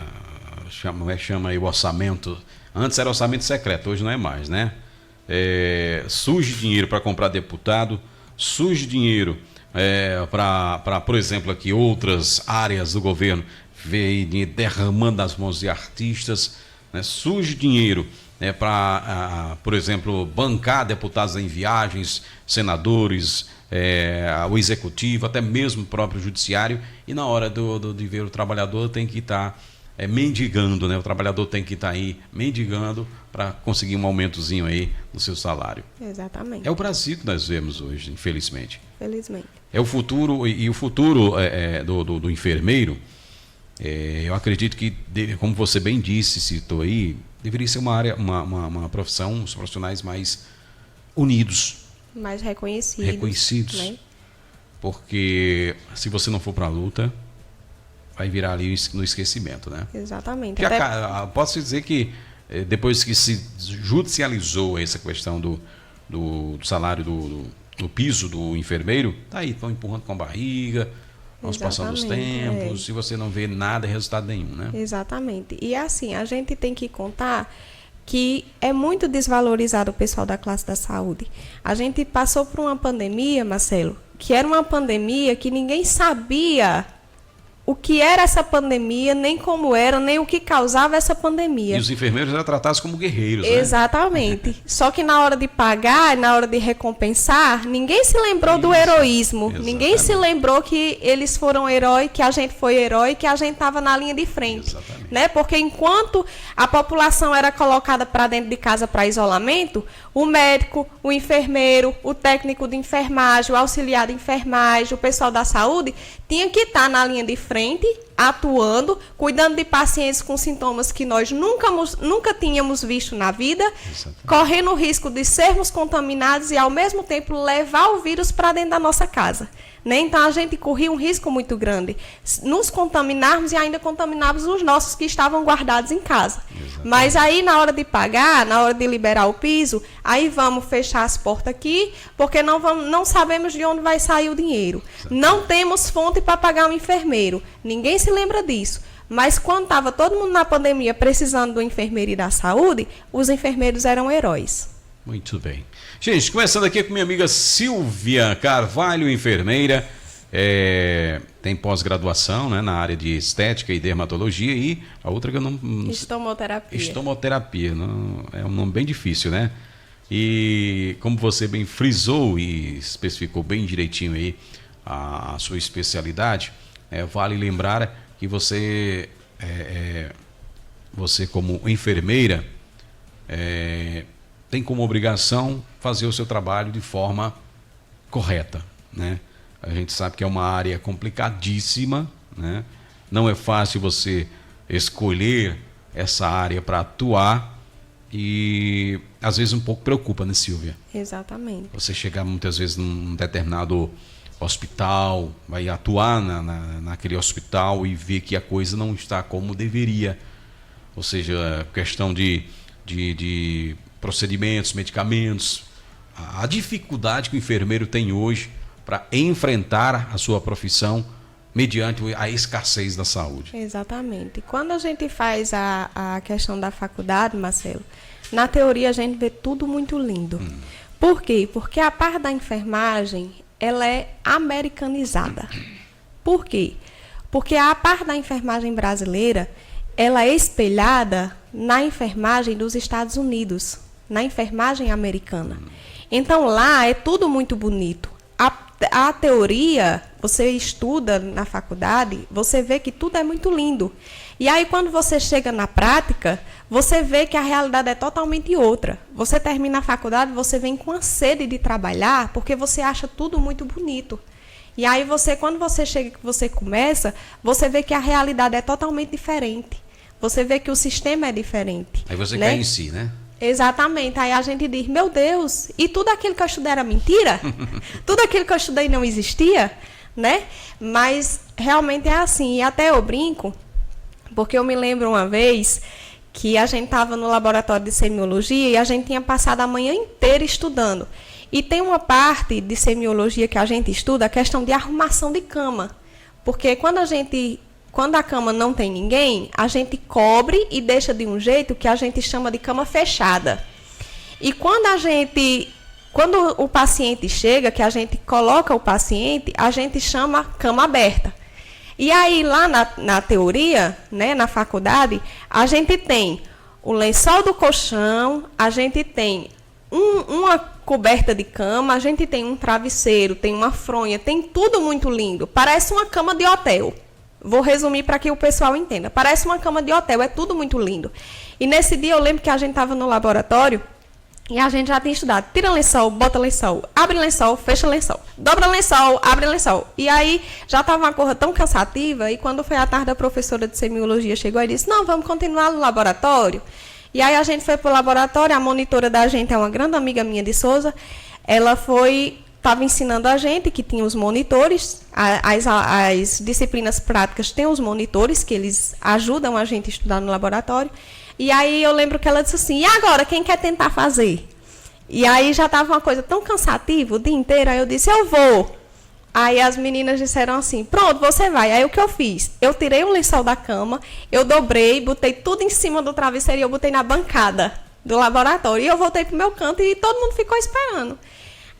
Chama aí o orçamento. Antes era orçamento secreto, hoje não é mais, né? Surge dinheiro para comprar deputado, surge dinheiro para, por exemplo, aqui outras áreas do governo, ver dinheiro derramando nas mãos de artistas, né? Surge dinheiro para, por exemplo, bancar deputados em viagens, senadores, o executivo, até mesmo o próprio judiciário, e na hora de ver o trabalhador tem que estar mendigando, né? O trabalhador tem que estar aí mendigando para conseguir um aumentozinho aí no seu salário. Exatamente. É o Brasil que nós vemos hoje, infelizmente. Felizmente. É o futuro, e o futuro do enfermeiro, eu acredito que, como você bem disse, citou aí, deveria ser uma área, uma profissão, os profissionais mais unidos. Mais reconhecidos. Reconhecidos. Né? Porque se você não for para a luta, vai virar ali no esquecimento, né? Exatamente. Posso dizer que depois que se judicializou essa questão do salário, do piso do enfermeiro, tá aí, estão empurrando com a barriga, vamos passando os tempos, e você não vê nada, resultado nenhum, né? Exatamente. E assim, a gente tem que contar que é muito desvalorizado o pessoal da classe da saúde. A gente passou por uma pandemia, Marcelo, que era uma pandemia que ninguém sabia o que era essa pandemia, nem como era, nem o que causava essa pandemia. E os enfermeiros eram tratados como guerreiros, né? Exatamente. Só que na hora de pagar, na hora de recompensar, ninguém se lembrou do heroísmo. Exatamente. Ninguém se lembrou que eles foram herói, que a gente foi herói, que a gente estava na linha de frente. Exatamente. Né? Porque enquanto a população era colocada para dentro de casa para isolamento, o médico, o enfermeiro, o técnico de enfermagem, o auxiliar de enfermagem, o pessoal da saúde, tinha que estar na linha de frente, atuando, cuidando de pacientes com sintomas que nós nunca tínhamos visto na vida, Exatamente. correndo o risco de sermos contaminados e, ao mesmo tempo, levar o vírus para dentro da nossa casa. Né? Então, a gente corria um risco muito grande. Nos contaminarmos e ainda contaminarmos os nossos que estavam guardados em casa. Exatamente. Mas aí, na hora de pagar, na hora de liberar o piso, aí vamos fechar as portas aqui, porque não sabemos de onde vai sair o dinheiro. Exatamente. Não temos fonte para pagar um enfermeiro. Ninguém se lembra disso. Mas quando estava todo mundo na pandemia precisando do enfermeiro e da saúde, os enfermeiros eram heróis. Muito bem. Gente, começando aqui com minha amiga Silvia Carvalho, enfermeira, tem pós-graduação, né, na área de estética e dermatologia, e a outra que eu não... Estomoterapia. Estomoterapia, é um nome bem difícil, né? E como você bem frisou e especificou bem direitinho aí a sua especialidade, vale lembrar que você como enfermeira, tem como obrigação fazer o seu trabalho de forma correta, né? A gente sabe que é uma área complicadíssima, né? Não é fácil você escolher essa área para atuar e às vezes um pouco preocupa, né, Silvia? Exatamente. Você chegar muitas vezes num determinado hospital, vai atuar naquele hospital e ver que a coisa não está como deveria. Ou seja, questão de procedimentos, medicamentos, a dificuldade que o enfermeiro tem hoje para enfrentar a sua profissão mediante a escassez da saúde. Exatamente. Quando a gente faz a questão da faculdade, Marcelo, na teoria a gente vê tudo muito lindo. Por quê? Porque a parte da enfermagem, ela é americanizada. Por quê? Porque a parte da enfermagem brasileira, ela é espelhada na enfermagem dos Estados Unidos, na enfermagem americana. Então, lá é tudo muito bonito. A teoria, você estuda na faculdade, você vê que tudo é muito lindo. E aí, quando você chega na prática, você vê que a realidade é totalmente outra. Você termina a faculdade, você vem com a sede de trabalhar, porque você acha tudo muito bonito. E aí, quando você chega, que você começa, você vê que a realidade é totalmente diferente. Você vê que o sistema é diferente. Aí você né? cai em si, né? Exatamente. Aí a gente diz, meu Deus, e tudo aquilo que eu estudei era mentira? Tudo aquilo que eu estudei não existia? Né? Mas realmente é assim. E até eu brinco, porque eu me lembro uma vez que a gente estava no laboratório de semiologia e a gente tinha passado a manhã inteira estudando. E tem uma parte de semiologia que a gente estuda, a questão de arrumação de cama. Porque quando a cama não tem ninguém, a gente cobre e deixa de um jeito que a gente chama de cama fechada. E quando o paciente chega, que a gente coloca o paciente, a gente chama cama aberta. E aí, lá na teoria, né, na faculdade, a gente tem o lençol do colchão, a gente tem uma coberta de cama, a gente tem um travesseiro, tem uma fronha, tem tudo muito lindo. Parece uma cama de hotel. Vou resumir para que o pessoal entenda. Parece uma cama de hotel, é tudo muito lindo. E nesse dia eu lembro que a gente estava no laboratório e a gente já tinha estudado. Tira lençol, bota lençol, abre lençol, fecha lençol, dobra lençol, abre lençol. E aí já estava uma coisa tão cansativa e quando foi à tarde a professora de semiologia chegou e disse, não, vamos continuar no laboratório. E aí a gente foi para o laboratório, a monitora da gente é uma grande amiga minha de Souza, ela estava ensinando a gente que tinha os monitores, as disciplinas práticas têm os monitores, que eles ajudam a gente a estudar no laboratório. E aí eu lembro que ela disse assim, e agora, quem quer tentar fazer? E aí já estava uma coisa tão cansativa o dia inteiro, aí eu disse, eu vou. Aí as meninas disseram assim, pronto, você vai. Aí o que eu fiz? Eu tirei o lençol da cama, eu dobrei, botei tudo em cima do travesseiro e eu botei na bancada do laboratório. E eu voltei para o meu canto e todo mundo ficou esperando.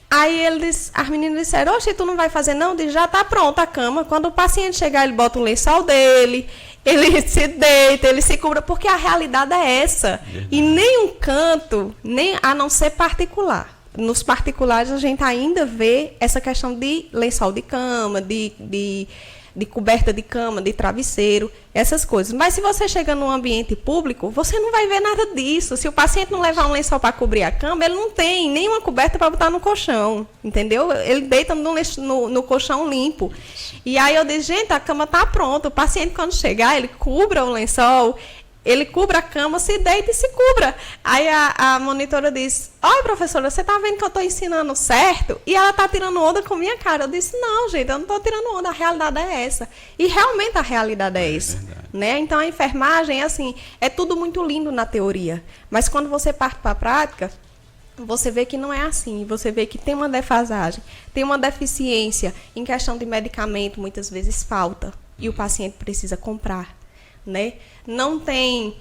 Aí as meninas disseram, oxe, tu não vai fazer não? Eu disse, já tá pronta a cama. Quando o paciente chegar, ele bota o lençol dele, ele se deita, ele se cubra, porque a realidade é essa. E nenhum canto, nem a não ser particular. Nos particulares, a gente ainda vê essa questão de lençol de cama, de coberta de cama, de travesseiro, essas coisas. Mas se você chega num ambiente público, você não vai ver nada disso. Se o paciente não levar um lençol para cobrir a cama, ele não tem nenhuma coberta para botar no colchão, entendeu? Ele deita no colchão limpo. E aí eu disse, gente, a cama está pronta. O paciente, quando chegar, ele cubra o lençol, ele cubra a cama, se deita e se cubra. Aí a monitora disse, olha, professora, você está vendo que eu estou ensinando certo? E ela está tirando onda com a minha cara. Eu disse, não, gente, eu não estou tirando onda, a realidade é essa. E realmente a realidade é essa. Né? Então, a enfermagem, assim, é tudo muito lindo na teoria. Mas quando você parte para a prática, você vê que não é assim. Você vê que tem uma defasagem, tem uma deficiência em questão de medicamento, muitas vezes falta. E o paciente precisa comprar. Né? Não tem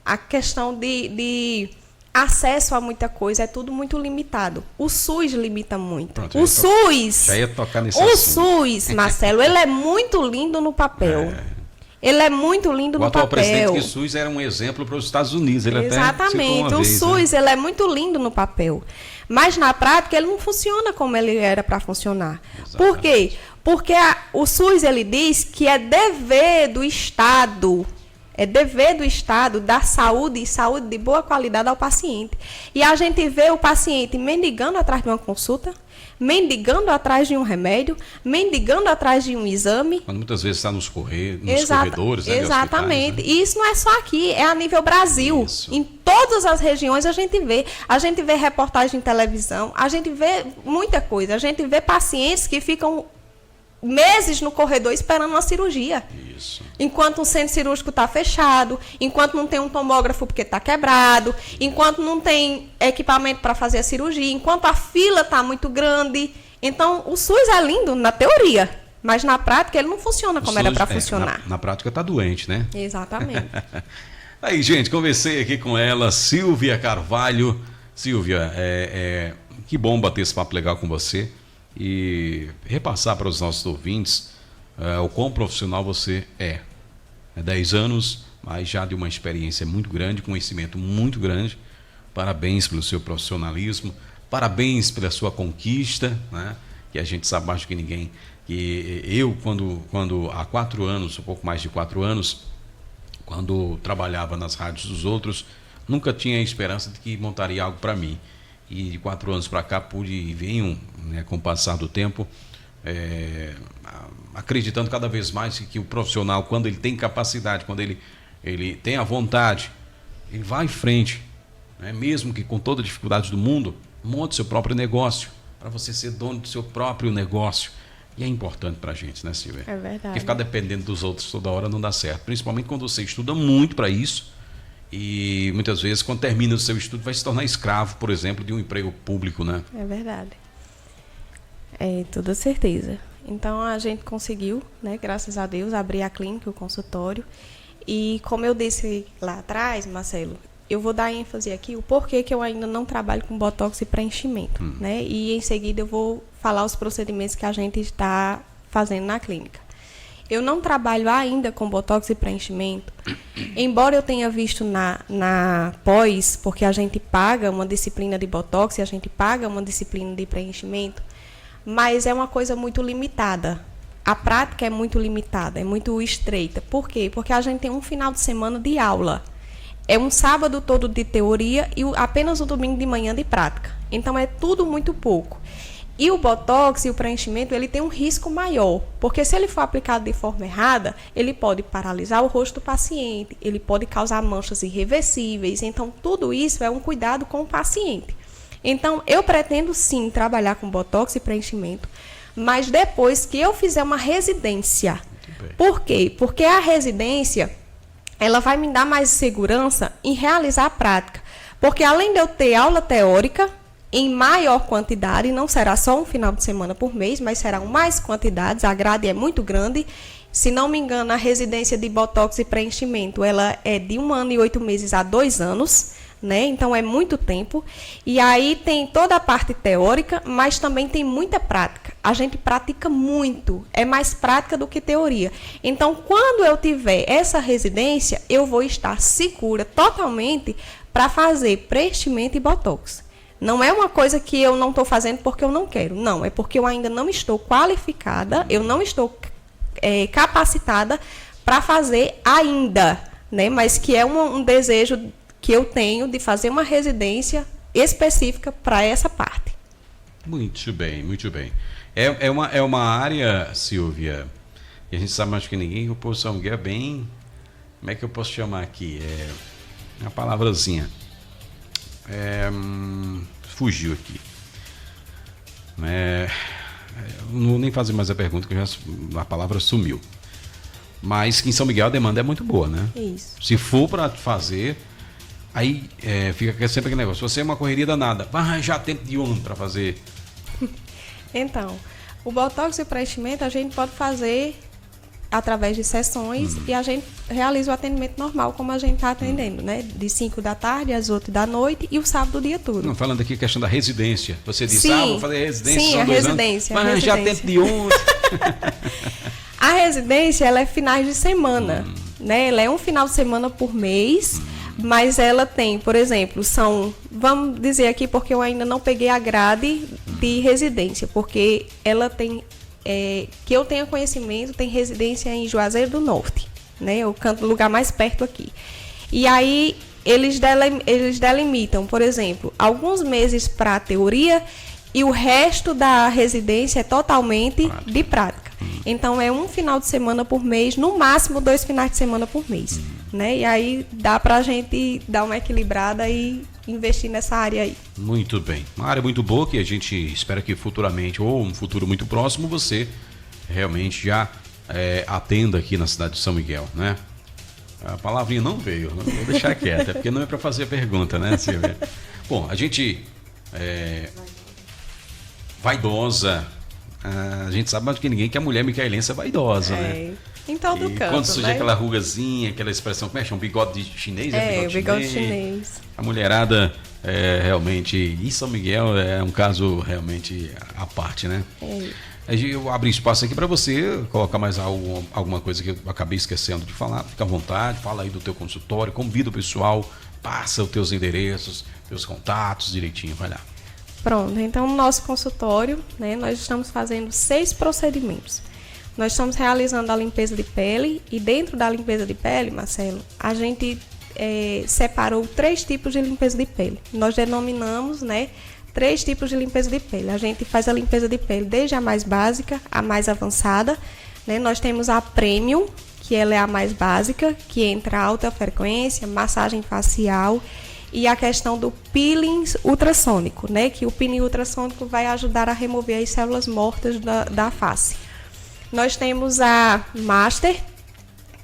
a questão de acesso a muita coisa, é tudo muito limitado. O SUS limita muito. Pronto, o SUS, já ia tocar nesse o assunto. SUS, Marcelo, ele é muito lindo no papel. Ele é muito lindo no papel. O atual presidente que o SUS era um exemplo para os Estados Unidos. Ele exatamente. Até o SUS, ele é muito lindo no papel. Mas na prática ele não funciona como ele era para funcionar. Exatamente. Por quê? Porque o SUS, ele diz que é dever do Estado, dar saúde e saúde de boa qualidade ao paciente. E a gente vê o paciente mendigando atrás de uma consulta, mendigando atrás de um remédio, mendigando atrás de um exame. Quando muitas vezes está nos corredores. Né, exatamente. Né? E isso não é só aqui, é a nível Brasil. Isso. Em todas as regiões a gente vê. A gente vê reportagem em televisão, a gente vê muita coisa. A gente vê pacientes que ficam meses no corredor esperando uma cirurgia. Isso. Enquanto um centro cirúrgico está fechado, enquanto não tem um tomógrafo porque está quebrado, enquanto não tem equipamento para fazer a cirurgia, enquanto a fila está muito grande. Então, o SUS é lindo na teoria, mas na prática ele não funciona como era para funcionar. Na prática está doente, né? Exatamente. Aí, gente, conversei aqui com ela, Silvia Carvalho. Silvia, que bom bater esse papo legal com você. E repassar para os nossos ouvintes o quão profissional você é. 10 anos, mas já de uma experiência muito grande, conhecimento muito grande. Parabéns pelo seu profissionalismo, parabéns pela sua conquista, né? Que a gente sabe mais do que ninguém. Que eu, quando há 4 anos, um pouco mais de 4 anos, quando trabalhava nas rádios dos outros, nunca tinha esperança de que montaria algo para mim. E de 4 anos para cá pude e venho, né, com o passar do tempo, acreditando cada vez mais que o profissional, quando ele tem capacidade, quando ele tem a vontade, ele vai em frente, né, mesmo que com toda a dificuldade do mundo, monte seu próprio negócio, para você ser dono do seu próprio negócio. E é importante para a gente, né, Silvia? É verdade. Porque ficar dependendo dos outros toda hora não dá certo, principalmente quando você estuda muito para isso. E muitas vezes, quando termina o seu estudo, vai se tornar escravo, por exemplo, de um emprego público, né? É verdade. É, toda certeza. Então, a gente conseguiu, né, graças a Deus, abrir a clínica, o consultório. E, como eu disse lá atrás, Marcelo, eu vou dar ênfase aqui o porquê que eu ainda não trabalho com botox e preenchimento, né? E, em seguida, eu vou falar os procedimentos que a gente está fazendo na clínica. Eu não trabalho ainda com botox e preenchimento, embora eu tenha visto na pós, porque a gente paga uma disciplina de botox e a gente paga uma disciplina de preenchimento, mas é uma coisa muito limitada. A prática é muito limitada, é muito estreita. Por quê? Porque a gente tem um final de semana de aula. É um sábado todo de teoria e apenas o domingo de manhã de prática. Então, é tudo muito pouco. E o botox e o preenchimento, ele tem um risco maior, porque se ele for aplicado de forma errada, ele pode paralisar o rosto do paciente, ele pode causar manchas irreversíveis. Então, tudo isso é um cuidado com o paciente. Então, eu pretendo sim trabalhar com botox e preenchimento, mas depois que eu fizer uma residência. Por quê? Porque a residência, ela vai me dar mais segurança em realizar a prática. Porque além de eu ter aula teórica, em maior quantidade, não será só um final de semana por mês, mas serão mais quantidades, a grade é muito grande. Se não me engano, a residência de botox e preenchimento, ela é de 1 ano e 8 meses a 2 anos, né? Então é muito tempo. E aí tem toda a parte teórica, mas também tem muita prática. A gente pratica muito, é mais prática do que teoria. Então, quando eu tiver essa residência, eu vou estar segura totalmente para fazer preenchimento e botox. Não é uma coisa que eu não estou fazendo porque eu não quero. Não, é porque eu ainda não estou qualificada, eu não estou capacitada para fazer ainda, né? Mas que é um desejo que eu tenho de fazer uma residência específica para essa parte. Muito bem, muito bem. É uma área, Silvia, e a gente sabe mais que ninguém que o povo de São Miguel é bem... Como é que eu posso chamar aqui? Uma palavrazinha. Fugiu aqui. Não vou nem fazer mais a pergunta, que a palavra sumiu. Mas em São Miguel a demanda é muito boa, né? Isso. Se for para fazer, aí fica sempre aquele negócio. Se você é uma correria danada, vai arranjar tempo de um para fazer. Então, o botox e o preenchimento a gente pode fazer através de sessões e a gente realiza o atendimento normal, como a gente está atendendo, né? De 5 da tarde às 8 da noite e o sábado o dia todo. Não, falando aqui a questão da residência. Você disse, sim, vou fazer residência, sim, são a 2 residência, anos. Mas já tempo de um. A residência, ela é finais de semana, né? Ela é um final de semana por mês, mas ela tem, por exemplo, vamos dizer aqui, porque eu ainda não peguei a grade de residência, porque ela tem, que eu tenha conhecimento, tem residência em Juazeiro do Norte, né? O lugar mais perto aqui. E aí, eles delimitam, por exemplo, alguns meses para a teoria e o resto da residência é totalmente de prática. Então, é um final de semana por mês, no máximo 2 finais de semana por mês. Né? E aí, dá para a gente dar uma equilibrada e investir nessa área aí. Muito bem. Uma área muito boa que a gente espera que futuramente, ou um futuro muito próximo, você realmente já atenda aqui na cidade de São Miguel, né? A palavrinha não veio, vou deixar quieta, porque não é para fazer a pergunta, né, Silvia? Bom, a gente vaidosa, a gente sabe mais do que ninguém que a mulher micaelense é vaidosa, né? Em todo canto, quando surge né? aquela rugazinha, aquela expressão, como é? Um bigode chinês? O bigode chinês. A mulherada realmente... E São Miguel é um caso realmente à parte, né? Eu abro espaço aqui para você colocar mais alguma coisa que eu acabei esquecendo de falar. Fica à vontade, fala aí do teu consultório, convida o pessoal, passa os teus endereços, teus contatos direitinho, vai lá. Pronto, então no nosso consultório, né, nós estamos fazendo 6 procedimentos. Nós estamos realizando a limpeza de pele e dentro da limpeza de pele, Marcelo, a gente separou 3 tipos de limpeza de pele. Nós denominamos, né, 3 tipos de limpeza de pele. A gente faz a limpeza de pele desde a mais básica à mais avançada. Né? Nós temos a Premium, que ela é a mais básica, que entra alta frequência, massagem facial e a questão do peeling ultrassônico, né? Que o peeling ultrassônico vai ajudar a remover as células mortas da face. Nós temos a Master,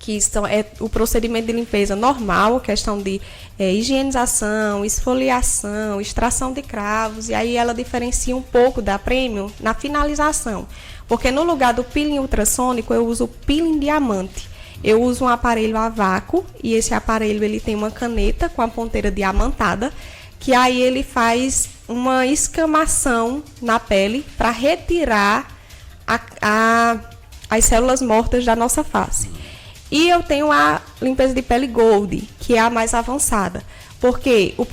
que é o procedimento de limpeza normal, questão de higienização, esfoliação, extração de cravos, e aí ela diferencia um pouco da Premium na finalização, porque no lugar do peeling ultrassônico eu uso o peeling diamante. Eu uso um aparelho a vácuo e esse aparelho ele tem uma caneta com a ponteira diamantada, que aí ele faz uma escamação na pele para retirar as células mortas da nossa face. E eu tenho a limpeza de pele Gold, que é a mais avançada, porque o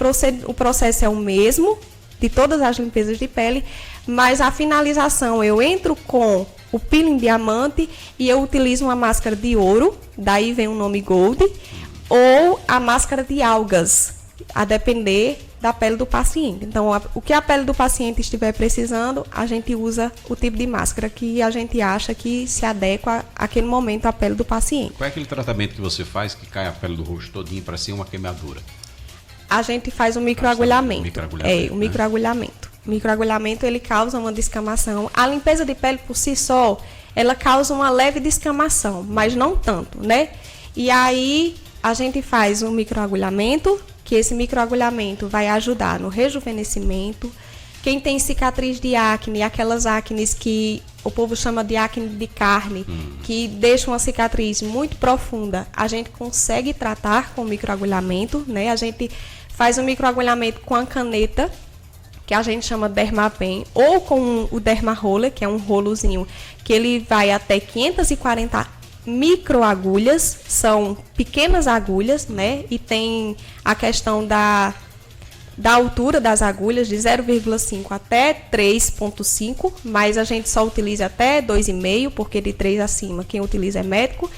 processo é o mesmo de todas as limpezas de pele, mas a finalização eu entro com o peeling diamante e eu utilizo uma máscara de ouro, daí vem o nome Gold, ou a máscara de algas, a depender da pele do paciente. Então, o que a pele do paciente estiver precisando, a gente usa o tipo de máscara que a gente acha que se adequa àquele momento à pele do paciente. Qual é aquele tratamento que você faz que cai a pele do rosto todinho para ser uma queimadura? A gente faz um microagulhamento. O microagulhamento. O microagulhamento, ele causa uma descamação. A limpeza de pele por si só, ela causa uma leve descamação, mas não tanto, né? E aí, a gente faz um microagulhamento, que esse microagulhamento vai ajudar no rejuvenescimento. Quem tem cicatriz de acne, aquelas acnes que o povo chama de acne de carne, que deixa uma cicatriz muito profunda, a gente consegue tratar com microagulhamento, né? A gente faz o microagulhamento com a caneta, que a gente chama Dermapen, ou com o Dermaroller, que é um rolozinho que ele vai até 540 microagulhas, são pequenas agulhas, né? E tem a questão da altura das agulhas, de 0,5 até 3,5, mas a gente só utiliza até 2,5, porque de 3 acima quem utiliza é médico.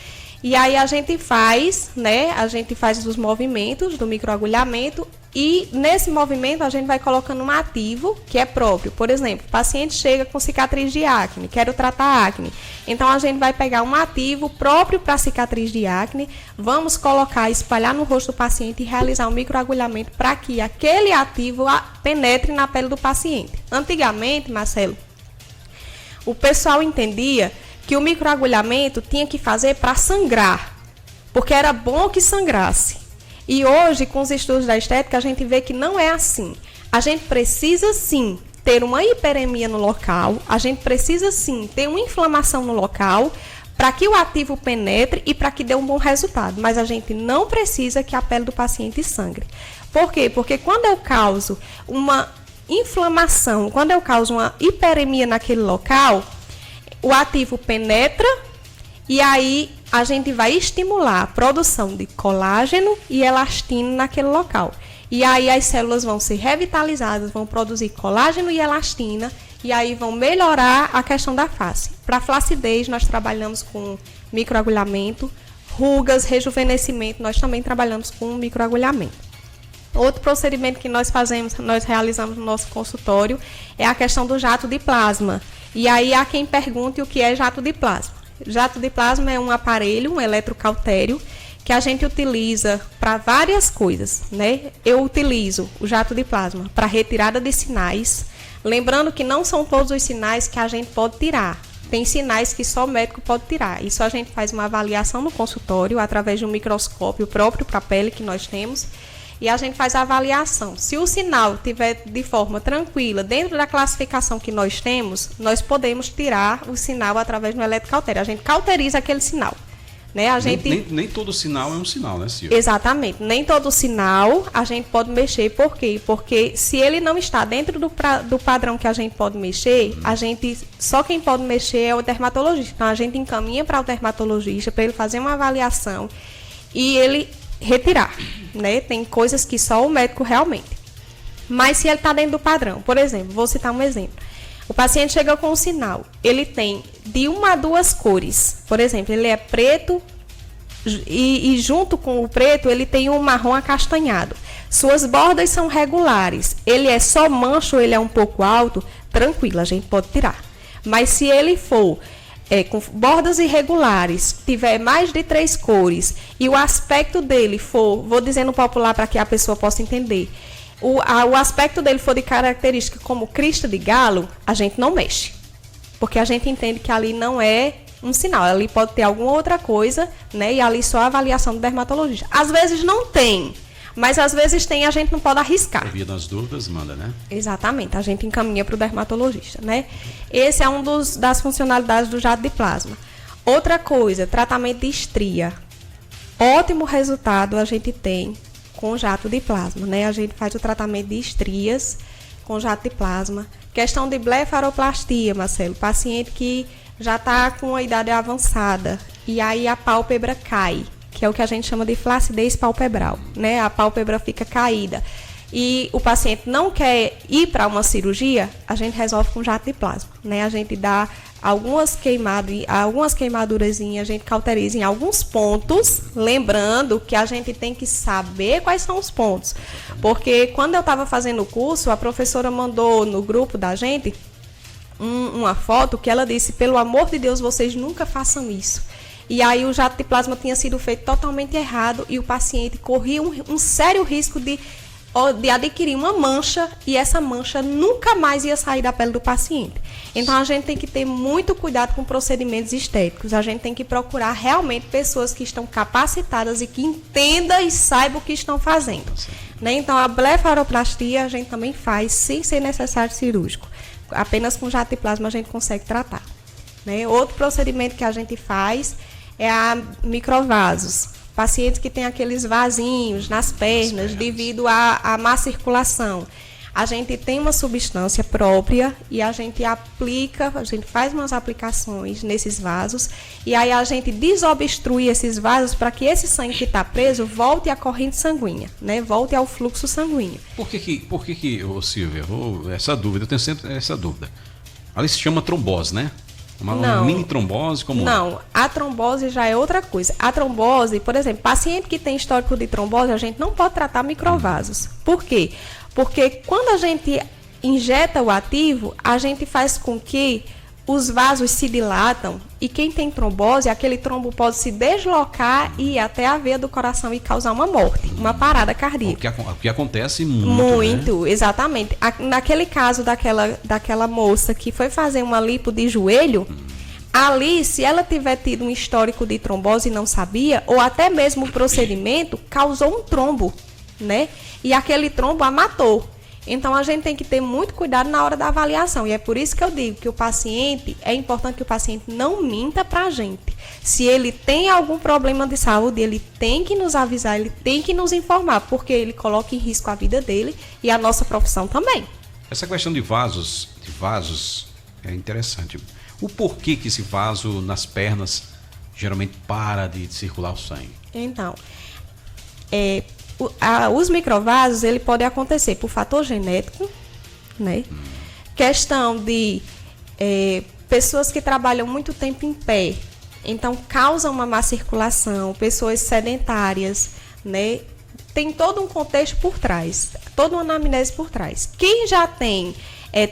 E aí a gente faz, né? A gente faz os movimentos do microagulhamento e nesse movimento a gente vai colocando um ativo que é próprio. Por exemplo, o paciente chega com cicatriz de acne, quero tratar acne. Então a gente vai pegar um ativo próprio para cicatriz de acne, vamos colocar, espalhar no rosto do paciente e realizar um microagulhamento para que aquele ativo penetre na pele do paciente. Antigamente, Marcelo, o pessoal entendia que o microagulhamento tinha que fazer para sangrar, porque era bom que sangrasse. E hoje, com os estudos da estética, a gente vê que não é assim. A gente precisa, sim, ter uma hiperemia no local, a gente precisa, sim, ter uma inflamação no local, para que o ativo penetre e para que dê um bom resultado. Mas a gente não precisa que a pele do paciente sangre. Por quê? Porque quando eu causo uma inflamação, quando eu causo uma hiperemia naquele local, o ativo penetra e aí a gente vai estimular a produção de colágeno e elastina naquele local. E aí as células vão ser revitalizadas, vão produzir colágeno e elastina e aí vão melhorar a questão da face. Para flacidez, nós trabalhamos com microagulhamento, rugas, rejuvenescimento, nós também trabalhamos com microagulhamento. Outro procedimento que nós realizamos no nosso consultório é a questão do jato de plasma. E aí há quem pergunte o que é jato de plasma. Jato de plasma é um aparelho, um eletrocautério, que a gente utiliza para várias coisas, né? Eu utilizo o jato de plasma para retirada de sinais, lembrando que não são todos os sinais que a gente pode tirar. Tem sinais que só o médico pode tirar. Isso a gente faz uma avaliação no consultório, através de um microscópio próprio para a pele que nós temos, e a gente faz a avaliação. Se o sinal estiver de forma tranquila, dentro da classificação que nós temos, nós podemos tirar o sinal através do eletrocautério. A gente cauteriza aquele sinal. Né? Nem todo sinal é um sinal, né, Silvia? Exatamente. Nem todo sinal a gente pode mexer. Por quê? Porque se ele não está dentro do padrão que a gente pode mexer, só quem pode mexer é o dermatologista. Então, a gente encaminha para o dermatologista para ele fazer uma avaliação e ele retirar, né? Tem coisas que só o médico realmente. Mas se ele está dentro do padrão, por exemplo, vou citar um exemplo. O paciente chega com um sinal, ele tem de 1 a 2 cores. Por exemplo, ele é preto e junto com o preto ele tem um marrom acastanhado. Suas bordas são regulares. Ele é só mancho, ele é um pouco alto, tranquilo, a gente pode tirar. Mas se ele for com bordas irregulares, tiver mais de 3 cores e o aspecto dele for, vou dizer no popular para que a pessoa possa entender, o aspecto dele for de característica como crista de galo, a gente não mexe. Porque a gente entende que ali não é um sinal, ali pode ter alguma outra coisa, né? E ali só a avaliação do dermatologista. Às vezes não tem, mas às vezes tem, a gente não pode arriscar. Por via das dúvidas, manda, né? Exatamente, a gente encaminha para o dermatologista, né? Esse é um das funcionalidades do jato de plasma. Outra coisa, tratamento de estria. Ótimo resultado a gente tem com jato de plasma, né? A gente faz o tratamento de estrias com jato de plasma. Questão de blefaroplastia, Marcelo. Paciente que já está com uma idade avançada e aí a pálpebra cai, que é o que a gente chama de flacidez palpebral, né? A pálpebra fica caída e o paciente não quer ir para uma cirurgia, a gente resolve com jato de plasma, né? A gente dá algumas queimadurazinhas, a gente cauteriza em alguns pontos, lembrando que a gente tem que saber quais são os pontos, porque quando eu estava fazendo o curso, a professora mandou no grupo da gente uma foto que ela disse, pelo amor de Deus, vocês nunca façam isso. E aí o jato de plasma tinha sido feito totalmente errado e o paciente corria um sério risco de adquirir uma mancha e essa mancha nunca mais ia sair da pele do paciente. Então a gente tem que ter muito cuidado com procedimentos estéticos. A gente tem que procurar realmente pessoas que estão capacitadas e que entendam e saibam o que estão fazendo. Né? Então a blefaroplastia a gente também faz sem ser necessário cirúrgico. Apenas com jato de plasma a gente consegue tratar. Né? Outro procedimento que a gente faz é a microvasos. pacientes que têm aqueles vasinhos nas pernas devido à má circulação. A gente tem uma substância própria e a gente aplica, a gente faz umas aplicações nesses vasos e aí a gente desobstrui esses vasos para que esse sangue que está preso volte à corrente sanguínea, né? Volte ao fluxo sanguíneo. Por que, Silvia, essa dúvida, eu tenho sempre essa dúvida. Ali se chama trombose, né? Uma mini trombose, como Não, a trombose já é outra coisa. A trombose, por exemplo, paciente que tem histórico de trombose, a gente não pode tratar microvasos. Por quê? Porque quando a gente injeta o ativo, a gente faz com que os vasos se dilatam e quem tem trombose, aquele trombo pode se deslocar e ir até a veia do coração e causar uma morte, uma parada cardíaca. O que acontece muito, né? Exatamente. Naquele caso daquela moça que foi fazer uma lipo de joelho, ali, se ela tiver tido um histórico de trombose e não sabia, ou até mesmo o procedimento, causou um trombo, né? E aquele trombo a matou. Então, a gente tem que ter muito cuidado na hora da avaliação. E é por isso que eu digo que é importante que o paciente não minta para a gente. Se ele tem algum problema de saúde, ele tem que nos avisar, ele tem que nos informar, porque ele coloca em risco a vida dele e a nossa profissão também. Essa questão de vasos é interessante. O porquê que esse vaso nas pernas geralmente para de circular o sangue? Então, os microvasos, ele pode acontecer por fator genético, né? Questão de pessoas que trabalham muito tempo em pé, então causam uma má circulação, pessoas sedentárias, né? Tem todo um contexto por trás, toda uma anamnese por trás. Quem já tem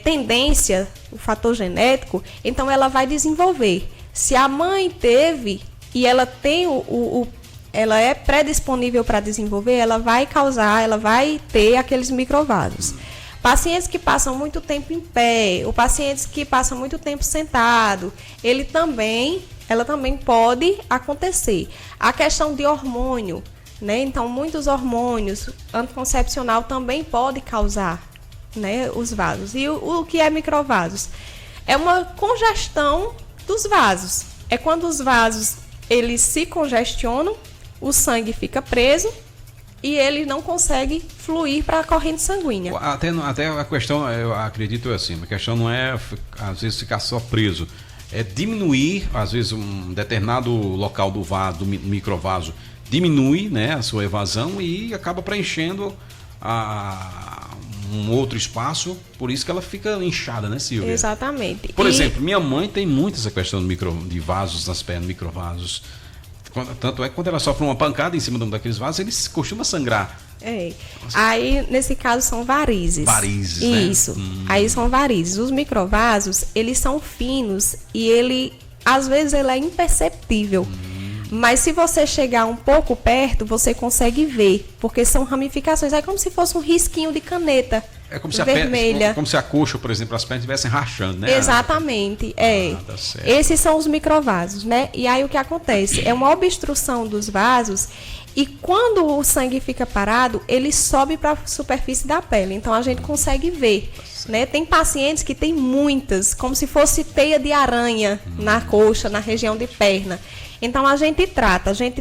tendência, o fator genético, então ela vai desenvolver. Se a mãe teve e ela tem ela é predisponível para desenvolver, ela vai ter aqueles microvasos. Pacientes que passam muito tempo em pé, ou pacientes que passam muito tempo sentado, ela também pode acontecer. A questão de hormônio, né? Então, muitos hormônios, anticoncepcional também pode causar, né, os vasos. E o que é microvasos? É uma congestão dos vasos. É quando os vasos eles se congestionam, o sangue fica preso e ele não consegue fluir para a corrente sanguínea. Até a questão, eu acredito assim, a questão não é, às vezes, ficar só preso. É diminuir, às vezes, um determinado local do vaso, do microvaso, diminui, né, a sua evasão e acaba preenchendo um outro espaço, por isso que ela fica inchada, né, Silvia? Exatamente. Por exemplo, minha mãe tem muito essa questão de vasos nas pernas, microvasos. Tanto é que quando ela sofre uma pancada em cima daqueles vasos, eles costumam sangrar. Aí, nesse caso, são varizes. Varizes, né? Isso. Aí são varizes. Os microvasos, eles são finos e às vezes, ele é imperceptível. Mas se você chegar um pouco perto, você consegue ver, porque são ramificações. É como se fosse um risquinho de caneta. É como se vermelha. Como se a coxa, por exemplo, as pernas estivessem rachando, né? Exatamente, tá certo. Esses são os microvasos, né? E aí o que acontece? É uma obstrução dos vasos e quando o sangue fica parado, ele sobe para a superfície da pele. Então a gente consegue ver, né? Tem pacientes que têm muitas, como se fosse teia de aranha na coxa, na região de perna. Então, a gente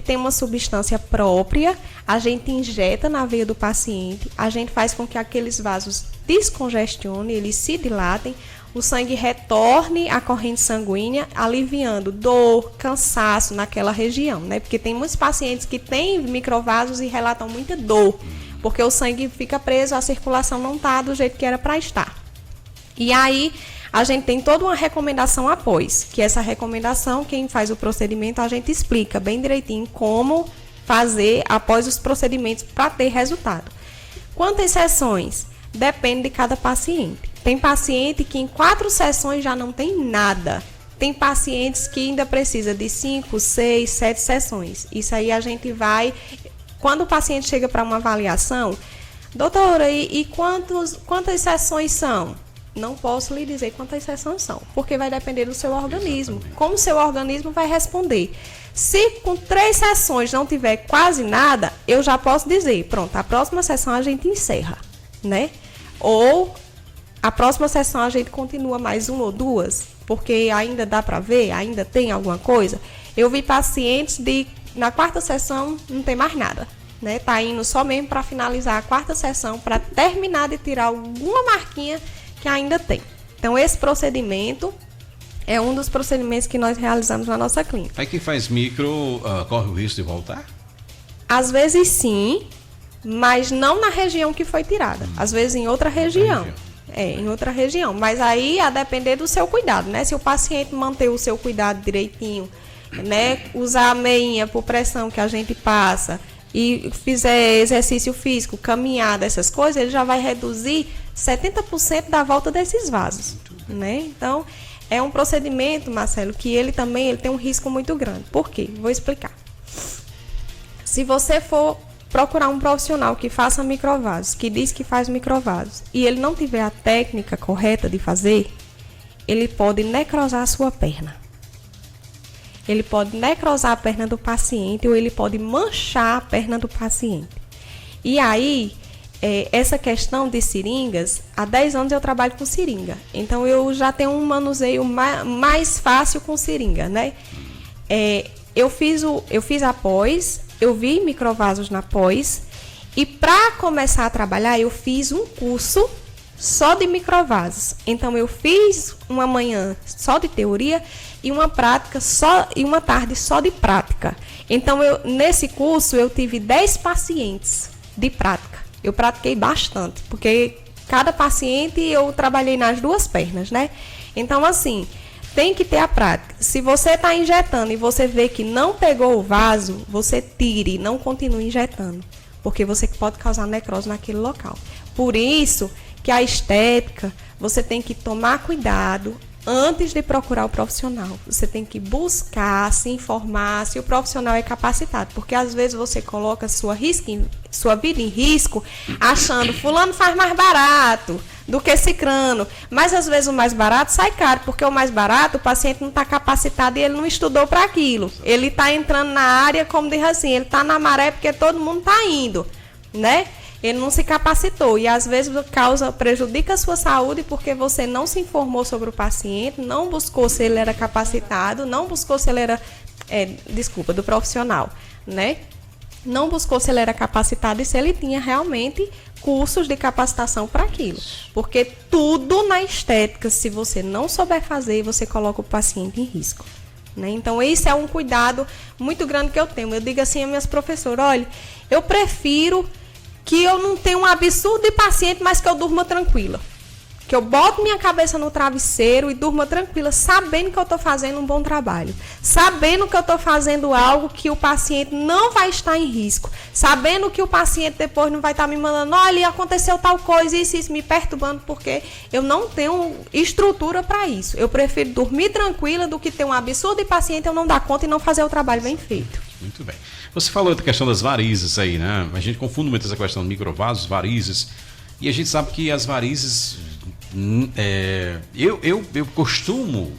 tem uma substância própria, a gente injeta na veia do paciente, a gente faz com que aqueles vasos descongestionem, eles se dilatem, o sangue retorne à corrente sanguínea, aliviando dor, cansaço naquela região, né? Porque tem muitos pacientes que têm microvasos e relatam muita dor, porque o sangue fica preso, a circulação não está do jeito que era para estar. E aí, a gente tem toda uma recomendação após, que essa recomendação, quem faz o procedimento, a gente explica bem direitinho como fazer após os procedimentos para ter resultado. Quantas sessões? Depende de cada paciente. Tem paciente que em 4 sessões já não tem nada. Tem pacientes que ainda precisa de 5, 6, 7 sessões. Isso aí a gente vai... Quando o paciente chega para uma avaliação, doutora, e quantas sessões são? Não posso lhe dizer quantas sessões são, porque vai depender do seu organismo. Como o seu organismo vai responder. Se com 3 sessões não tiver quase nada, eu já posso dizer, pronto, a próxima sessão a gente encerra, né? Ou a próxima sessão a gente continua mais 1 ou 2, porque ainda dá para ver, ainda tem alguma coisa. Eu vi pacientes de Na quarta sessão não tem mais nada, né? Tá indo só mesmo para finalizar a quarta sessão, para terminar de tirar alguma marquinha que ainda tem. Então, esse procedimento é um dos procedimentos que nós realizamos na nossa clínica. Aí quem faz micro corre o risco de voltar? Às vezes sim, mas não na região que foi tirada. Às vezes em outra região. Em outra região. Mas aí a depender do seu cuidado, né? Se o paciente manter o seu cuidado direitinho, né? Usar a meinha por pressão que a gente passa e fizer exercício físico, caminhada, essas coisas, ele já vai reduzir 70% da volta desses vasos, né? Então, é um procedimento, Marcelo, que ele tem um risco muito grande. Por quê? Vou explicar. Se você for procurar um profissional que faça microvasos, que diz que faz microvasos, e ele não tiver a técnica correta de fazer, ele pode necrosar a sua perna. Ele pode necrosar a perna do paciente ou ele pode manchar a perna do paciente. E aí, essa questão de seringas, há 10 anos eu trabalho com seringa. Então, eu já tenho um manuseio mais fácil com seringa, né? Eu fiz a pós, eu vi microvasos na pós, e para começar a trabalhar, eu fiz um curso só de microvasos. Então, eu fiz uma manhã só de teoria e uma prática e uma tarde só de prática. Então, nesse curso, eu tive 10 pacientes de prática. Eu pratiquei bastante, porque cada paciente eu trabalhei nas 2 pernas, né? Então, assim, tem que ter a prática. Se você está injetando e você vê que não pegou o vaso, você tire, não continue injetando, porque você pode causar necrose naquele local. Por isso que a estética, você tem que tomar cuidado antes de procurar o profissional. Você tem que buscar, se informar se o profissional é capacitado, porque às vezes você coloca sua vida em risco, achando fulano faz mais barato do que cicrano, mas às vezes o mais barato sai caro, porque o mais barato o paciente não está capacitado e ele não estudou para aquilo. Ele está entrando na área, como diz assim, ele está na maré porque todo mundo está indo, né? Ele não se capacitou e às vezes prejudica a sua saúde porque você não se informou sobre o paciente, não buscou se ele era capacitado, não buscou se ele era, do profissional, né? Não buscou se ele era capacitado e se ele tinha realmente cursos de capacitação para aquilo. Porque tudo na estética, se você não souber fazer, você coloca o paciente em risco, né? Então, esse é um cuidado muito grande que eu tenho. Eu digo assim às minhas professoras, olha, eu prefiro que eu não tenha um absurdo de paciente, mas que eu durma tranquila. Que eu boto minha cabeça no travesseiro e durma tranquila, sabendo que eu estou fazendo um bom trabalho. Sabendo que eu estou fazendo algo que o paciente não vai estar em risco. Sabendo que o paciente depois não vai estar me mandando, olha, aconteceu tal coisa, isso, me perturbando, porque eu não tenho estrutura para isso. Eu prefiro dormir tranquila do que ter um absurdo de paciente, eu não dar conta e não fazer o trabalho bem feito. Muito bem. Você falou da questão das varizes aí, né? A gente confunde muito essa questão de microvasos, varizes. E a gente sabe que as varizes... Eu costumo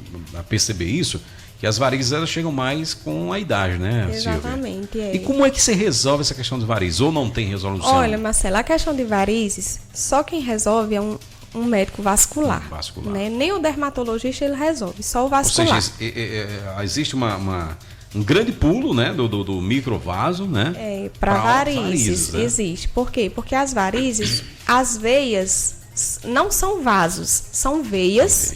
perceber isso, que as varizes elas chegam mais com a idade, né, Exatamente, Silvia? E como é que você resolve essa questão de varizes? Ou não tem resolução? Olha, Marcelo, a questão de varizes, só quem resolve é um médico vascular. Né? Nem o dermatologista ele resolve, só o vascular. Ou seja, existe um grande pulo, né, do microvaso, né? Para varizes, né? Existe. Por quê? Porque as varizes, as veias não são vasos, são veias,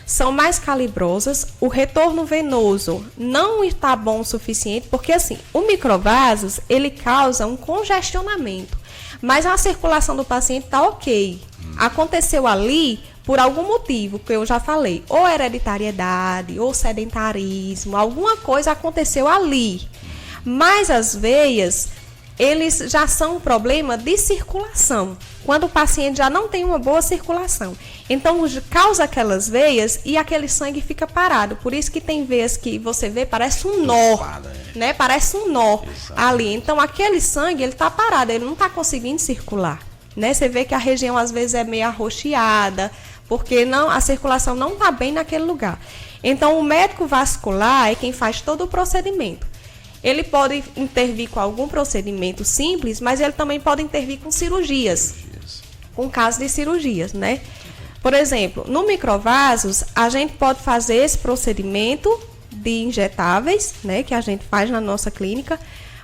são mais calibrosas, o retorno venoso não está bom o suficiente, porque assim, o microvasos, ele causa um congestionamento, mas a circulação do paciente está ok. Aconteceu ali por algum motivo, que eu já falei, ou hereditariedade, ou sedentarismo, alguma coisa aconteceu ali. Mas as veias, eles já são um problema de circulação, quando o paciente já não tem uma boa circulação. Então, causa aquelas veias e aquele sangue fica parado. Por isso que tem veias que você vê, parece um nó, né? Parece um nó ali. Então, aquele sangue, ele está parado, ele não está conseguindo circular, né? Você vê que a região, às vezes, é meio arroxeada, porque a circulação não está bem naquele lugar. Então, o médico vascular é quem faz todo o procedimento. Ele pode intervir com algum procedimento simples, mas ele também pode intervir com cirurgias. Com casos de cirurgias, né? Por exemplo, no microvasos, a gente pode fazer esse procedimento de injetáveis, né, que a gente faz na nossa clínica,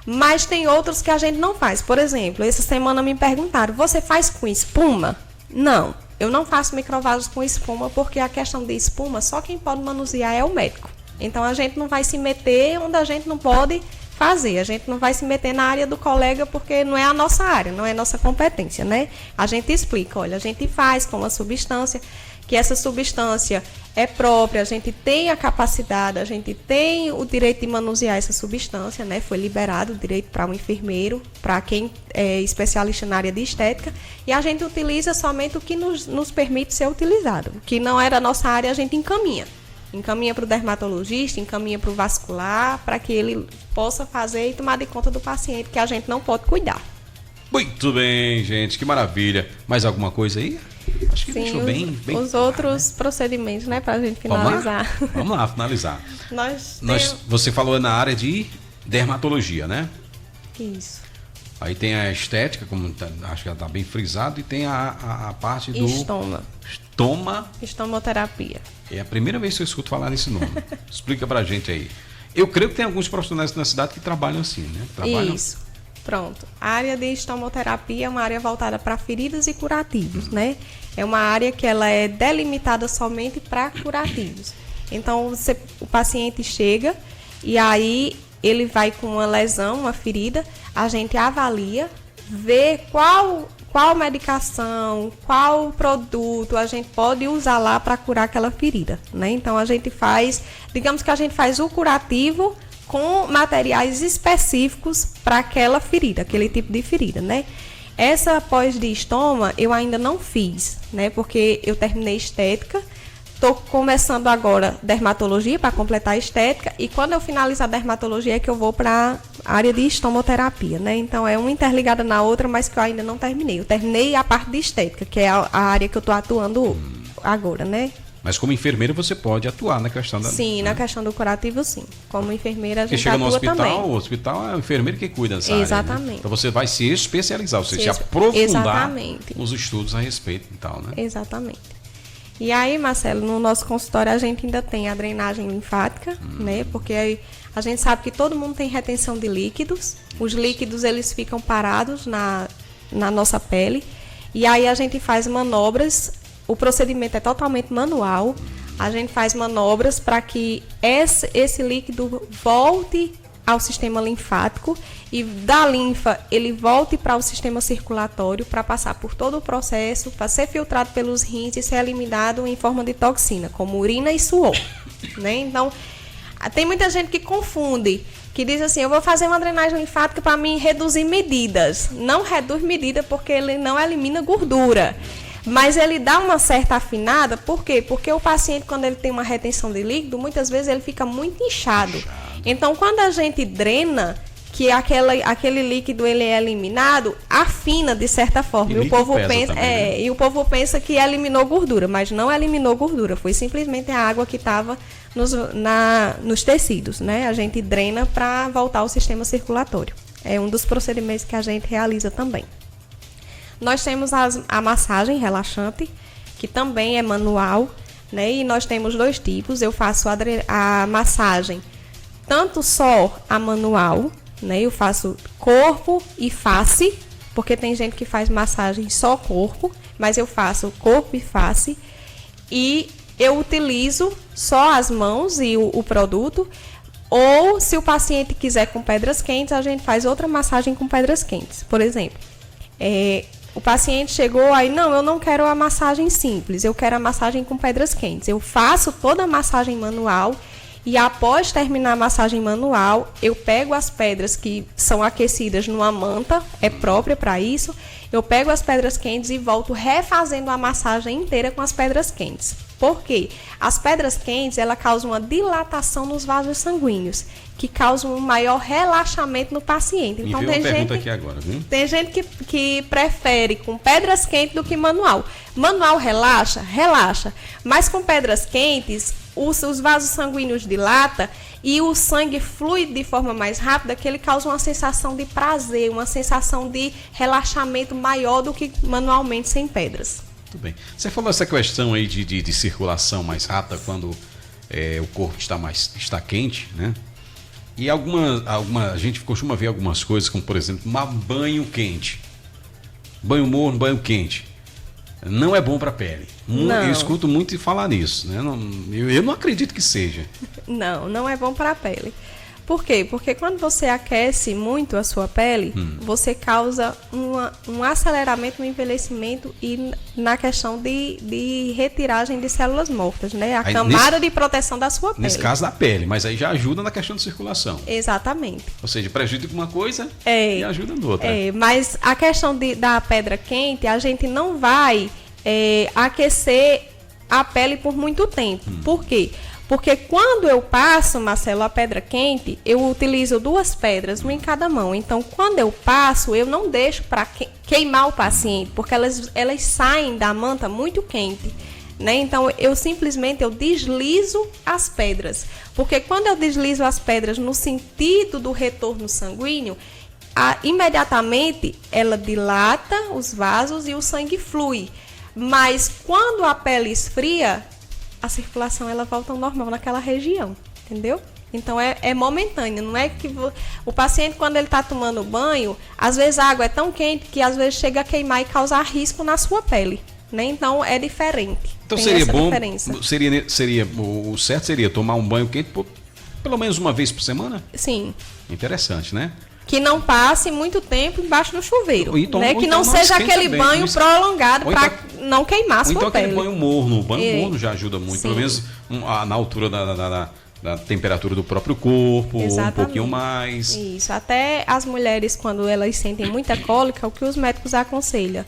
mas tem outros que a gente não faz. Por exemplo, essa semana me perguntaram, você faz com espuma? Não, eu não faço microvasos com espuma, porque a questão de espuma, só quem pode manusear é o médico. Então, a gente não vai se meter onde a gente não pode fazer. A gente não vai se meter na área do colega, porque não é a nossa área, não é a nossa competência, né? A gente explica, olha, a gente faz com uma substância, que essa substância é própria, a gente tem a capacidade, a gente tem o direito de manusear essa substância, né? Foi liberado o direito para um enfermeiro, para quem é especialista na área de estética, e a gente utiliza somente o que nos permite ser utilizado. O que não é da nossa área, a gente encaminha para o dermatologista, encaminha para o vascular, para que ele possa fazer e tomar de conta do paciente, que a gente não pode cuidar. Muito bem, gente, que maravilha. Mais alguma coisa aí? Acho que Sim, deixou bem os claro, outros procedimentos, né, para a gente finalizar. Vamos lá finalizar. Nós Você falou na área de dermatologia, né? Isso. Aí tem a estética, como acho que ela está bem frisado, e tem a parte do... Estomoterapia. É a primeira vez que eu escuto falar nesse nome. Explica pra gente aí. Eu creio que tem alguns profissionais na cidade que trabalham assim, né? Isso. Pronto. A área de estomoterapia é uma área voltada para feridas e curativos, né? É uma área que ela é delimitada somente para curativos. Então, o paciente chega e aí ele vai com uma lesão, uma ferida, a gente avalia, vê qual medicação, qual produto a gente pode usar lá para curar aquela ferida, né? Então, a gente faz, digamos que a gente faz o curativo com materiais específicos para aquela ferida, aquele tipo de ferida, né? Essa pós de estoma eu ainda não fiz, né? Porque eu terminei estética, estou começando agora dermatologia para completar a estética, e quando eu finalizar a dermatologia é que eu vou para a área de estomoterapia, né? Então é uma interligada na outra, mas que eu ainda não terminei. Eu terminei a parte de estética, que é a área que eu estou atuando agora, né? Mas como enfermeira você pode atuar na questão da... Sim, na questão do curativo, sim. Como enfermeira a gente chega atua no hospital, também. O hospital é o enfermeiro que cuida dessa Exatamente. área, né? Então você vai se especializar, ou seja, se aprofundar Exatamente. nos estudos a respeito e tal, né? Exatamente. E aí, Marcelo, no nosso consultório a gente ainda tem a drenagem linfática, né? Porque aí a gente sabe que todo mundo tem retenção de líquidos. Os líquidos, eles ficam parados na nossa pele. E aí a gente faz manobras. O procedimento é totalmente manual. A gente faz manobras para que esse líquido volte ao sistema linfático e da linfa ele volte para o sistema circulatório para passar por todo o processo, para ser filtrado pelos rins e ser eliminado em forma de toxina, como urina e suor, né? Então, tem muita gente que confunde, que diz assim, eu vou fazer uma drenagem linfática para mim reduzir medidas. Não reduz medida porque ele não elimina gordura. Mas ele dá uma certa afinada, por quê? Porque o paciente, quando ele tem uma retenção de líquido, muitas vezes ele fica muito inchado. Então, quando a gente drena, que aquele líquido ele é eliminado, afina de certa forma. E o povo pensa, também, né? E o povo pensa que eliminou gordura, mas não eliminou gordura, foi simplesmente a água que estava nos tecidos, né? A gente drena para voltar ao sistema circulatório. É um dos procedimentos que a gente realiza também. Nós temos a massagem relaxante, que também é manual, né? E nós temos dois tipos. Eu faço a massagem tanto só a manual, né? Eu faço corpo e face, porque tem gente que faz massagem só corpo, mas eu faço corpo e face. E eu utilizo só as mãos e o produto. Ou, se o paciente quiser com pedras quentes, a gente faz outra massagem com pedras quentes. Por exemplo, o paciente chegou aí, não, eu não quero a massagem simples, eu quero a massagem com pedras quentes. Eu faço toda a massagem manual e após terminar a massagem manual, eu pego as pedras que são aquecidas numa manta, é própria para isso, eu pego as pedras quentes e volto refazendo a massagem inteira com as pedras quentes. Por quê? As pedras quentes, ela causam uma dilatação nos vasos sanguíneos, que causam um maior relaxamento no paciente. Então, tem gente aqui agora, viu? Tem gente que prefere com pedras quentes do que manual. Manual relaxa? Relaxa. Mas com pedras quentes, os vasos sanguíneos dilatam e o sangue flui de forma mais rápida, que ele causa uma sensação de prazer, uma sensação de relaxamento maior do que manualmente sem pedras. Muito bem. Você falou essa questão aí de circulação mais rápida quando o corpo está quente, né? E a gente costuma ver algumas coisas, como por exemplo, tomar banho quente. Banho morno, banho quente. Não é bom para a pele. Eu escuto muito falar nisso, né? Eu não acredito que seja. Não é bom para a pele. Por quê? Porque quando você aquece muito a sua pele, você causa um aceleramento no envelhecimento e na questão de retiragem de células mortas, né? A camada de proteção da sua pele. Nesse caso da pele, mas aí já ajuda na questão de circulação. Exatamente. Ou seja, prejudica uma coisa e ajuda na outra. Mas a questão da pedra quente, a gente não vai aquecer a pele por muito tempo. Por quê? Porque quando eu passo, Marcelo, a pedra quente, eu utilizo 2 pedras, uma em cada mão. Então, quando eu passo, eu não deixo para queimar o paciente, porque elas saem da manta muito quente, né? Então, eu simplesmente deslizo as pedras. Porque quando eu deslizo as pedras no sentido do retorno sanguíneo, imediatamente ela dilata os vasos e o sangue flui. Mas quando a pele esfria, a circulação ela volta ao normal naquela região, entendeu? Então é momentâneo, não é que o paciente quando ele está tomando banho, às vezes a água é tão quente que às vezes chega a queimar e causar risco na sua pele, né? Então é diferente. Então seria bom, o certo seria tomar um banho quente pelo menos uma vez por semana? Sim. Interessante, né? Que não passe muito tempo embaixo do chuveiro, né? Que não então seja aquele banho prolongado para não queimar a sua pele. Então aquele banho morno, o banho morno já ajuda muito, pelo menos na altura da temperatura do próprio corpo, um pouquinho mais. Isso, até as mulheres quando elas sentem muita cólica, o que os médicos aconselham?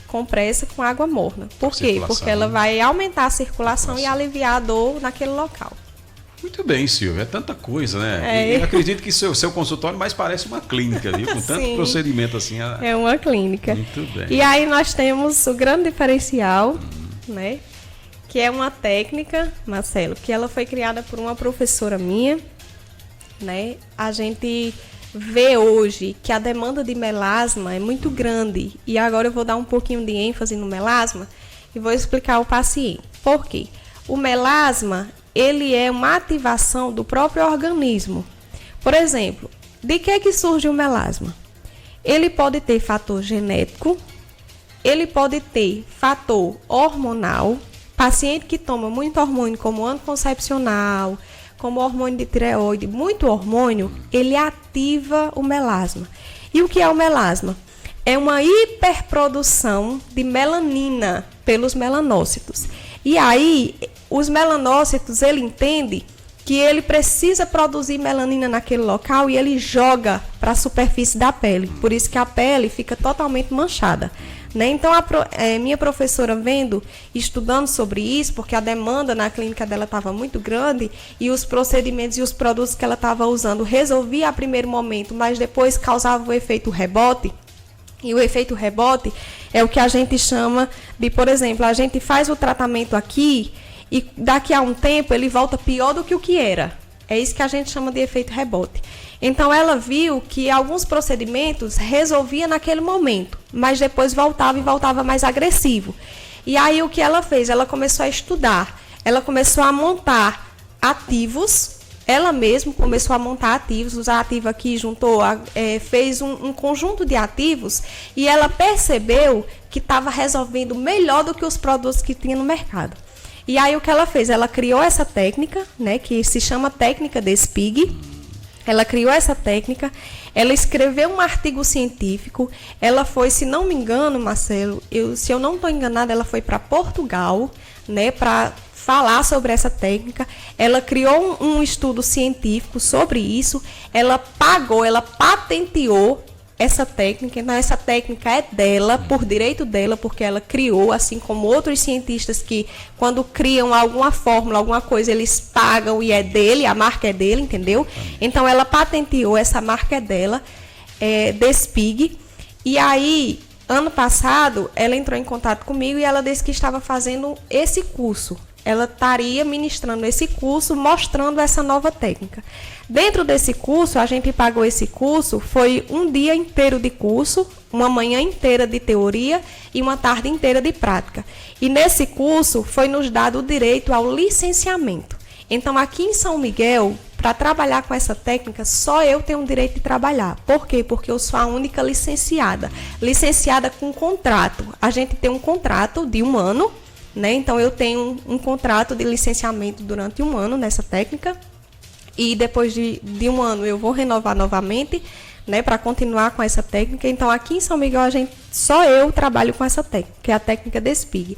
Compressa com água morna. Por quê? Porque ela vai aumentar a circulação e aliviar a dor naquele local. Muito bem, Silvia, é tanta coisa, né? Eu acredito que seu consultório mais parece uma clínica, viu? Com tanto procedimento assim. É uma clínica. Muito bem. E aí nós temos o grande diferencial, né? Que é uma técnica, Marcelo, que ela foi criada por uma professora minha, né? A gente vê hoje que a demanda de melasma é muito grande. E agora eu vou dar um pouquinho de ênfase no melasma e vou explicar ao paciente. Por quê? O melasma, ele é uma ativação do próprio organismo. Por exemplo, de que surge o melasma? Ele pode ter fator genético, ele pode ter fator hormonal. Paciente que toma muito hormônio, como anticoncepcional, como hormônio de tireoide, muito hormônio, ele ativa o melasma. E o que é o melasma? É uma hiperprodução de melanina pelos melanócitos. E aí, os melanócitos, ele entende que ele precisa produzir melanina naquele local e ele joga para a superfície da pele. Por isso que a pele fica totalmente manchada, né? Então, minha professora estudando sobre isso, porque a demanda na clínica dela estava muito grande e os procedimentos e os produtos que ela estava usando resolvia a primeiro momento, mas depois causava o efeito rebote. E o efeito rebote é o que a gente chama de, por exemplo, a gente faz o tratamento aqui e daqui a um tempo ele volta pior do que o que era. É isso que a gente chama de efeito rebote. Então ela viu que alguns procedimentos resolvia naquele momento, mas depois voltava e voltava mais agressivo. E aí o que ela fez? Ela começou a estudar, ela começou a montar ativos. Ela mesma começou a montar ativos, os ativos aqui fez um conjunto de ativos e ela percebeu que estava resolvendo melhor do que os produtos que tinha no mercado. E aí o que ela fez? Ela criou essa técnica, né, que se chama técnica de Spig. Ela criou essa técnica, ela escreveu um artigo científico, ela foi, se não me engano, Marcelo, se eu não estou enganada, ela foi para Portugal, né, para falar sobre essa técnica. Ela criou um estudo científico sobre isso, ela patenteou essa técnica. Então essa técnica é dela, por direito dela, porque ela criou, assim como outros cientistas que quando criam alguma fórmula, alguma coisa, eles pagam e é dele, a marca é dele, entendeu? Então ela patenteou, essa marca é dela, Despig. E aí, ano passado, ela entrou em contato comigo e ela disse que estava fazendo esse curso. Ela estaria ministrando esse curso, mostrando essa nova técnica. Dentro desse curso, a gente pagou esse curso, foi um dia inteiro de curso, uma manhã inteira de teoria e uma tarde inteira de prática. E nesse curso foi nos dado o direito ao licenciamento. Então, aqui em São Miguel, para trabalhar com essa técnica, só eu tenho o direito de trabalhar. Por quê? Porque eu sou a única licenciada. Licenciada com contrato. A gente tem um contrato de 1 ano, né? Então, eu tenho um contrato de licenciamento durante 1 ano nessa técnica. E depois de 1 ano, eu vou renovar novamente, né, para continuar com essa técnica. Então, aqui em São Miguel, só eu trabalho com essa técnica, que é a técnica DESPIG.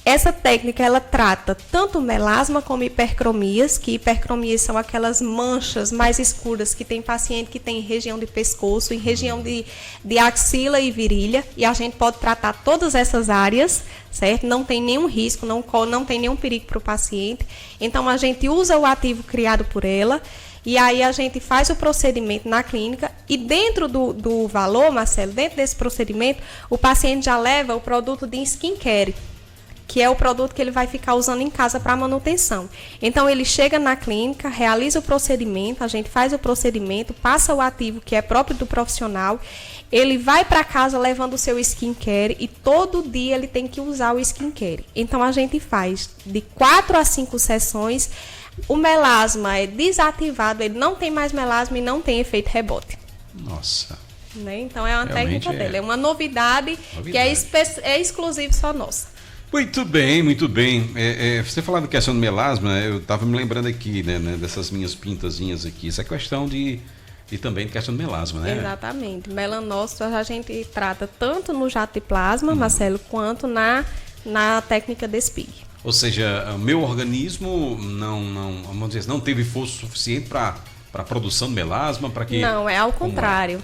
Essa técnica, ela trata tanto melasma como hipercromias, que hipercromias são aquelas manchas mais escuras que tem paciente que tem em região de pescoço, em região de axila e virilha, e a gente pode tratar todas essas áreas, certo? Não tem nenhum risco, não tem nenhum perigo para o paciente. Então, a gente usa o ativo criado por ela, e aí a gente faz o procedimento na clínica, e dentro do valor, Marcelo, dentro desse procedimento, o paciente já leva o produto de skincare, que é o produto que ele vai ficar usando em casa para manutenção. Então, ele chega na clínica, realiza o procedimento, a gente faz o procedimento, passa o ativo que é próprio do profissional, ele vai para casa levando o seu skincare e todo dia ele tem que usar o skincare. Então, a gente faz de 4 a 5 sessões, o melasma é desativado, ele não tem mais melasma e não tem efeito rebote. Nossa. Né? Então, é uma Realmente técnica dele, é uma novidade. Que é exclusiva só nossa. Muito bem, muito bem. Você falando da questão do melasma, eu estava me lembrando aqui, né, dessas minhas pintazinhas aqui. Essa questão de também de questão do melasma, né? Exatamente. Melanócitos a gente trata tanto no jato de plasma, Marcelo, quanto na técnica DESPIG. Ou seja, o meu organismo vamos dizer, não teve força suficiente para a produção de melasma, para que... Não, é ao contrário.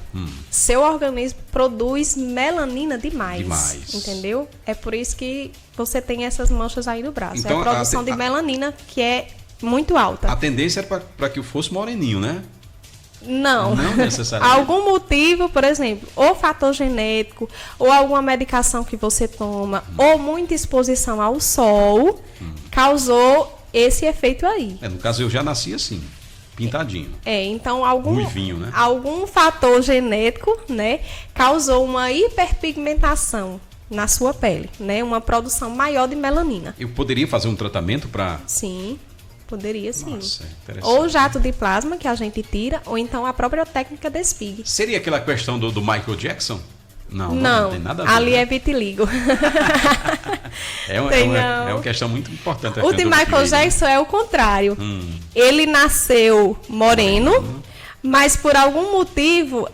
Seu organismo produz melanina demais. Entendeu? É por isso que você tem essas manchas aí no braço. Então, é a produção de melanina que é muito alta. A tendência era para que eu fosse moreninho, né? Não necessariamente. Algum motivo, por exemplo, ou fator genético, ou alguma medicação que você toma, ou muita exposição ao sol, causou esse efeito aí. No caso, eu já nasci assim, pintadinho. Então Ruivinho, né? algum fator genético, né, causou uma hiperpigmentação na sua pele, né, uma produção maior de melanina. Eu poderia fazer um tratamento para... Sim. Poderia, sim. Nossa, ou jato de plasma, que a gente tira, ou então a própria técnica DESPIG. Seria aquela questão do Michael Jackson? Não tem nada a ver. Ali é vitiligo. É uma questão muito importante. O de Michael Jackson é o contrário. Ele nasceu moreno, mas por algum motivo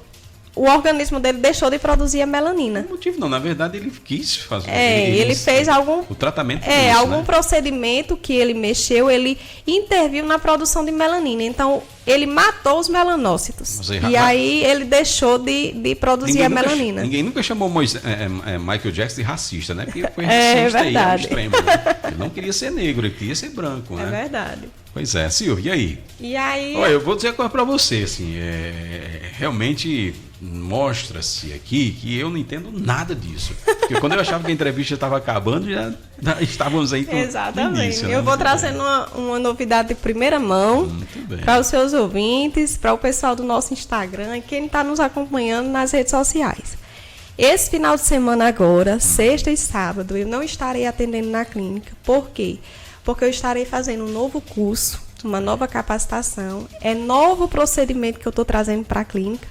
o organismo dele deixou de produzir a melanina. Não motivo não, na verdade ele quis fazer. Ele fez o tratamento disso, algum né? procedimento que ele mexeu, ele interviu na produção de melanina. Então, ele matou os melanócitos. E aí ele deixou de produzir a melanina. Ninguém nunca chamou Michael Jackson de racista, né? Porque foi racista aí ao extremo, né? Ele não queria ser negro, ele queria ser branco, né? É verdade. Pois é, Silvia, e aí? Olha, eu vou dizer uma coisa pra você, assim, realmente mostra-se aqui que eu não entendo nada disso. Porque quando eu achava que a entrevista estava acabando, já estávamos aí com Exatamente. Início, né? Eu vou trazendo uma novidade de primeira mão para os seus ouvintes, para o pessoal do nosso Instagram e quem está nos acompanhando nas redes sociais. Esse final de semana agora, sexta e sábado, eu não estarei atendendo na clínica. Por quê? Porque eu estarei fazendo um novo curso, uma nova capacitação, é novo procedimento que eu estou trazendo para a clínica.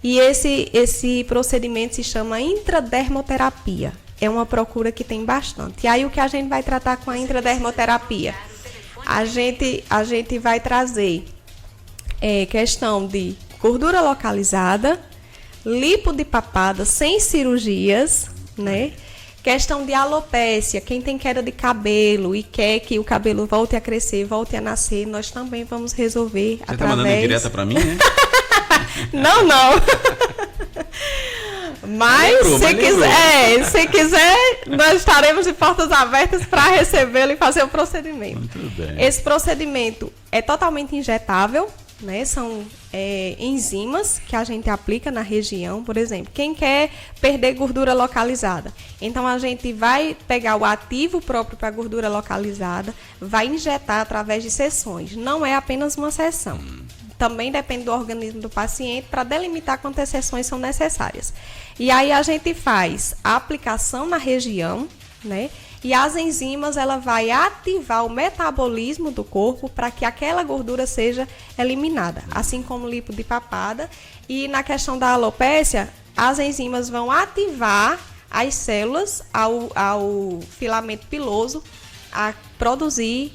E esse procedimento se chama intradermoterapia. É uma procura que tem bastante. E aí o que a gente vai tratar com a intradermoterapia? A gente vai trazer questão de gordura localizada, lipo de papada sem cirurgias, né? Questão de alopécia, quem tem queda de cabelo e quer que o cabelo volte a crescer, volte a nascer, nós também vamos resolver através... Você está mandando indireta para mim, né? Não. Mas se quiser, nós estaremos de portas abertas para recebê-lo e fazer o procedimento. Muito bem. Esse procedimento é totalmente injetável, né? São enzimas que a gente aplica na região, por exemplo, quem quer perder gordura localizada. Então, a gente vai pegar o ativo próprio para gordura localizada, vai injetar através de sessões. Não é apenas uma sessão. Também depende do organismo do paciente para delimitar quantas sessões são necessárias. E aí a gente faz a aplicação na região, né? E as enzimas, ela vai ativar o metabolismo do corpo para que aquela gordura seja eliminada, assim como o lipo de papada. E na questão da alopécia, as enzimas vão ativar as células ao filamento piloso a produzir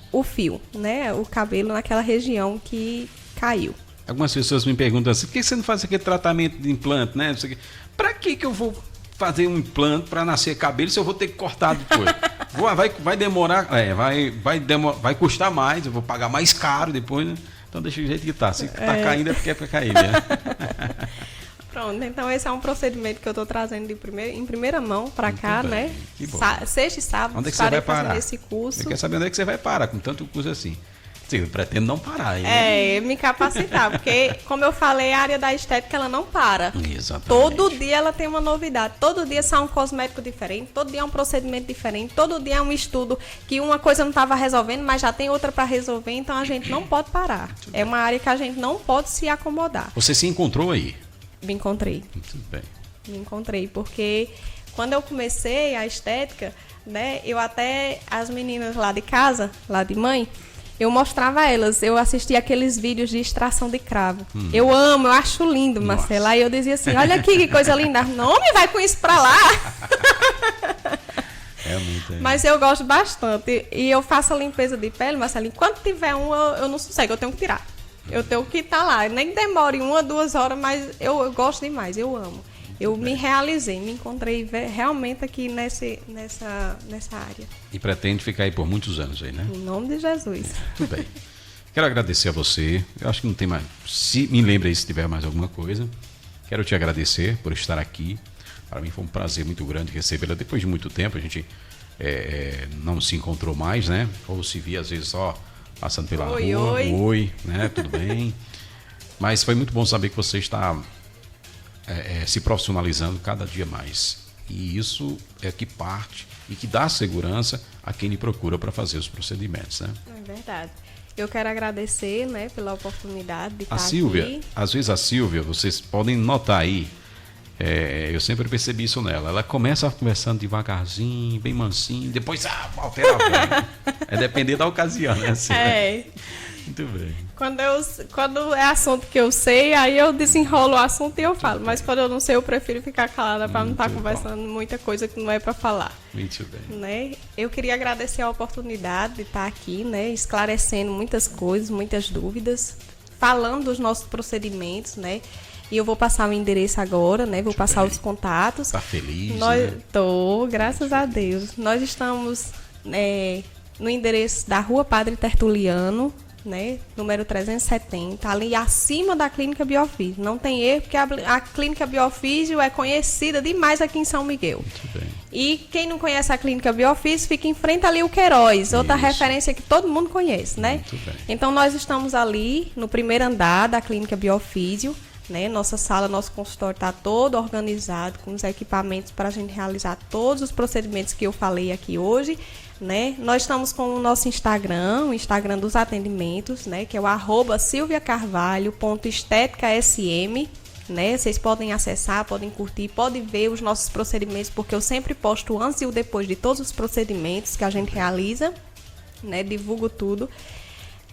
o fio, né? O cabelo naquela região que caiu. Algumas pessoas me perguntam assim, por que você não faz aquele tratamento de implante, né? Para que eu vou fazer um implante para nascer cabelo se eu vou ter que cortar depois? vai demorar, vai custar mais, eu vou pagar mais caro depois, né? Então deixa do jeito que tá. Se tá caindo é porque é para cair, né? Pronto, então esse é um procedimento que eu estou trazendo em primeira mão para cá, bem, né? Que bom. Sexta e sábado, onde é que você vai parar? Esse curso. Eu quero saber onde é que você vai parar com tanto curso assim. Sim, eu pretendo não parar. Me capacitar, porque, como eu falei, a área da estética, ela não para. Exatamente. Todo dia ela tem uma novidade, todo dia sai um cosmético diferente, todo dia é um procedimento diferente, todo dia é um estudo que uma coisa não estava resolvendo, mas já tem outra para resolver, então a gente não pode parar. É uma área que a gente não pode se acomodar. Você se encontrou aí? Me encontrei. Muito bem. Me encontrei, porque quando eu comecei a estética, né, as meninas lá de casa, lá de mãe, eu mostrava a elas, eu assistia aqueles vídeos de extração de cravo. Eu amo, eu acho lindo, Marcela. Aí eu dizia assim, olha aqui que coisa linda. Não me vai com isso pra lá. Mas eu gosto bastante. E eu faço a limpeza de pele, Marcela. Enquanto tiver eu não sossego, eu tenho que tirar. Eu tenho que estar lá. Nem demore 1 ou 2 horas, mas eu gosto demais, eu amo. Eu me realizei, me encontrei realmente aqui nessa área. E pretende ficar aí por muitos anos aí, né? Em nome de Jesus. Tudo bem. Quero agradecer a você. Eu acho que não tem mais. Me lembre aí se tiver mais alguma coisa. Quero te agradecer por estar aqui. Para mim foi um prazer muito grande recebê-la depois de muito tempo. A gente não se encontrou mais, né? Ou se via às vezes só passando pela rua. Oi, né? Tudo bem. Mas foi muito bom saber que você está se profissionalizando cada dia mais. E isso é que parte e que dá segurança a quem lhe procura para fazer os procedimentos, né? É verdade. Eu quero agradecer, né, pela oportunidade de estar Silvia, aqui. Às vezes a Silvia, vocês podem notar aí, eu sempre percebi isso nela. Ela começa conversando devagarzinho, bem mansinho, depois altera a voz. É depender da ocasião, né, Silvia? Muito bem. Quando é assunto que eu sei, aí eu desenrolo o assunto e eu falo. Mas quando eu não sei, eu prefiro ficar calada para não estar conversando muita coisa que não é para falar. Muito bem. Né? Eu queria agradecer a oportunidade de estar aqui, né, esclarecendo muitas coisas, muitas dúvidas, falando dos nossos procedimentos, né? E eu vou passar o endereço agora, né? Vou passar os contatos. Tá feliz, né? Tô, graças a Deus. Nós estamos no endereço da Rua Padre Tertuliano, né, número 370, ali acima da Clínica Biofísio. Não tem erro, porque a Clínica Biofísio é conhecida demais aqui em São Miguel. Muito bem. E quem não conhece a Clínica Biofísio, fica em frente ali o Queiroz, outra referência que todo mundo conhece, né? Muito bem. Então nós estamos ali no primeiro andar da Clínica Biofísio, né? Nossa sala, nosso consultório está todo organizado com os equipamentos para a gente realizar todos os procedimentos que eu falei aqui hoje. Né? Nós estamos com o nosso Instagram, o Instagram dos atendimentos, né? Que é o @silviacarvalho.esteticasm, né? Vocês podem acessar, podem curtir, podem ver os nossos procedimentos, porque eu sempre posto o antes e o depois de todos os procedimentos que a gente realiza, né? Divulgo tudo.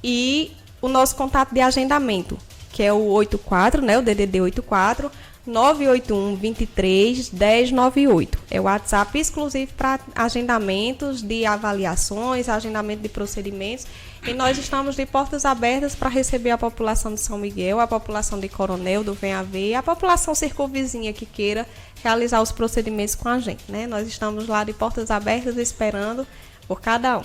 E o nosso contato de agendamento, que é o 84, né? O DDD 84 981 23 1098. É o WhatsApp exclusivo para agendamentos de avaliações, agendamento de procedimentos. E nós estamos de portas abertas para receber a população de São Miguel, a população de Coronel, do Venha Ver, e a população circunvizinha que queira realizar os procedimentos com a gente, né? Nós estamos lá de portas abertas esperando por cada um.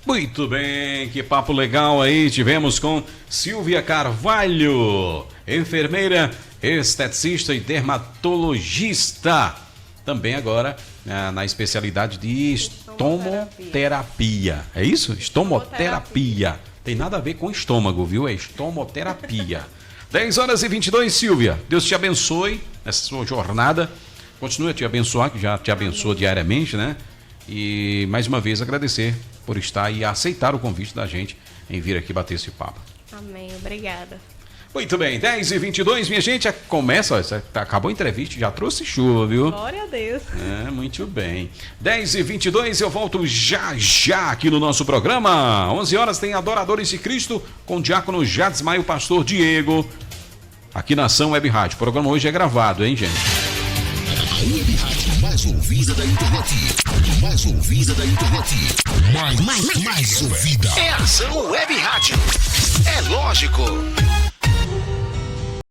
Muito bem, que papo legal aí tivemos com Silvia Carvalho, enfermeira, esteticista e dermatologista. Também agora na especialidade de estomoterapia. É isso? Estomoterapia. Tem nada a ver com estômago, viu? É estomoterapia. 10h22, Silvia. Deus te abençoe nessa sua jornada. Continue a te abençoar, que já te abençoa diariamente, né? E mais uma vez agradecer por estar e aceitar o convite da gente em vir aqui bater esse papo. Amém, obrigada. Muito bem, 10h22, minha gente, começa, acabou a entrevista, já trouxe chuva, viu? Glória a Deus. Muito bem. 10h22, eu volto já aqui no nosso programa. 11 horas tem Adoradores de Cristo com o diácono Jadsmar e o pastor Diego, aqui na Ação Web Rádio. O programa hoje é gravado, hein, gente? A Web Rádio mais ouvida da internet. Mais ouvida da internet. Mais ouvida. É Ação Web Rádio. É lógico.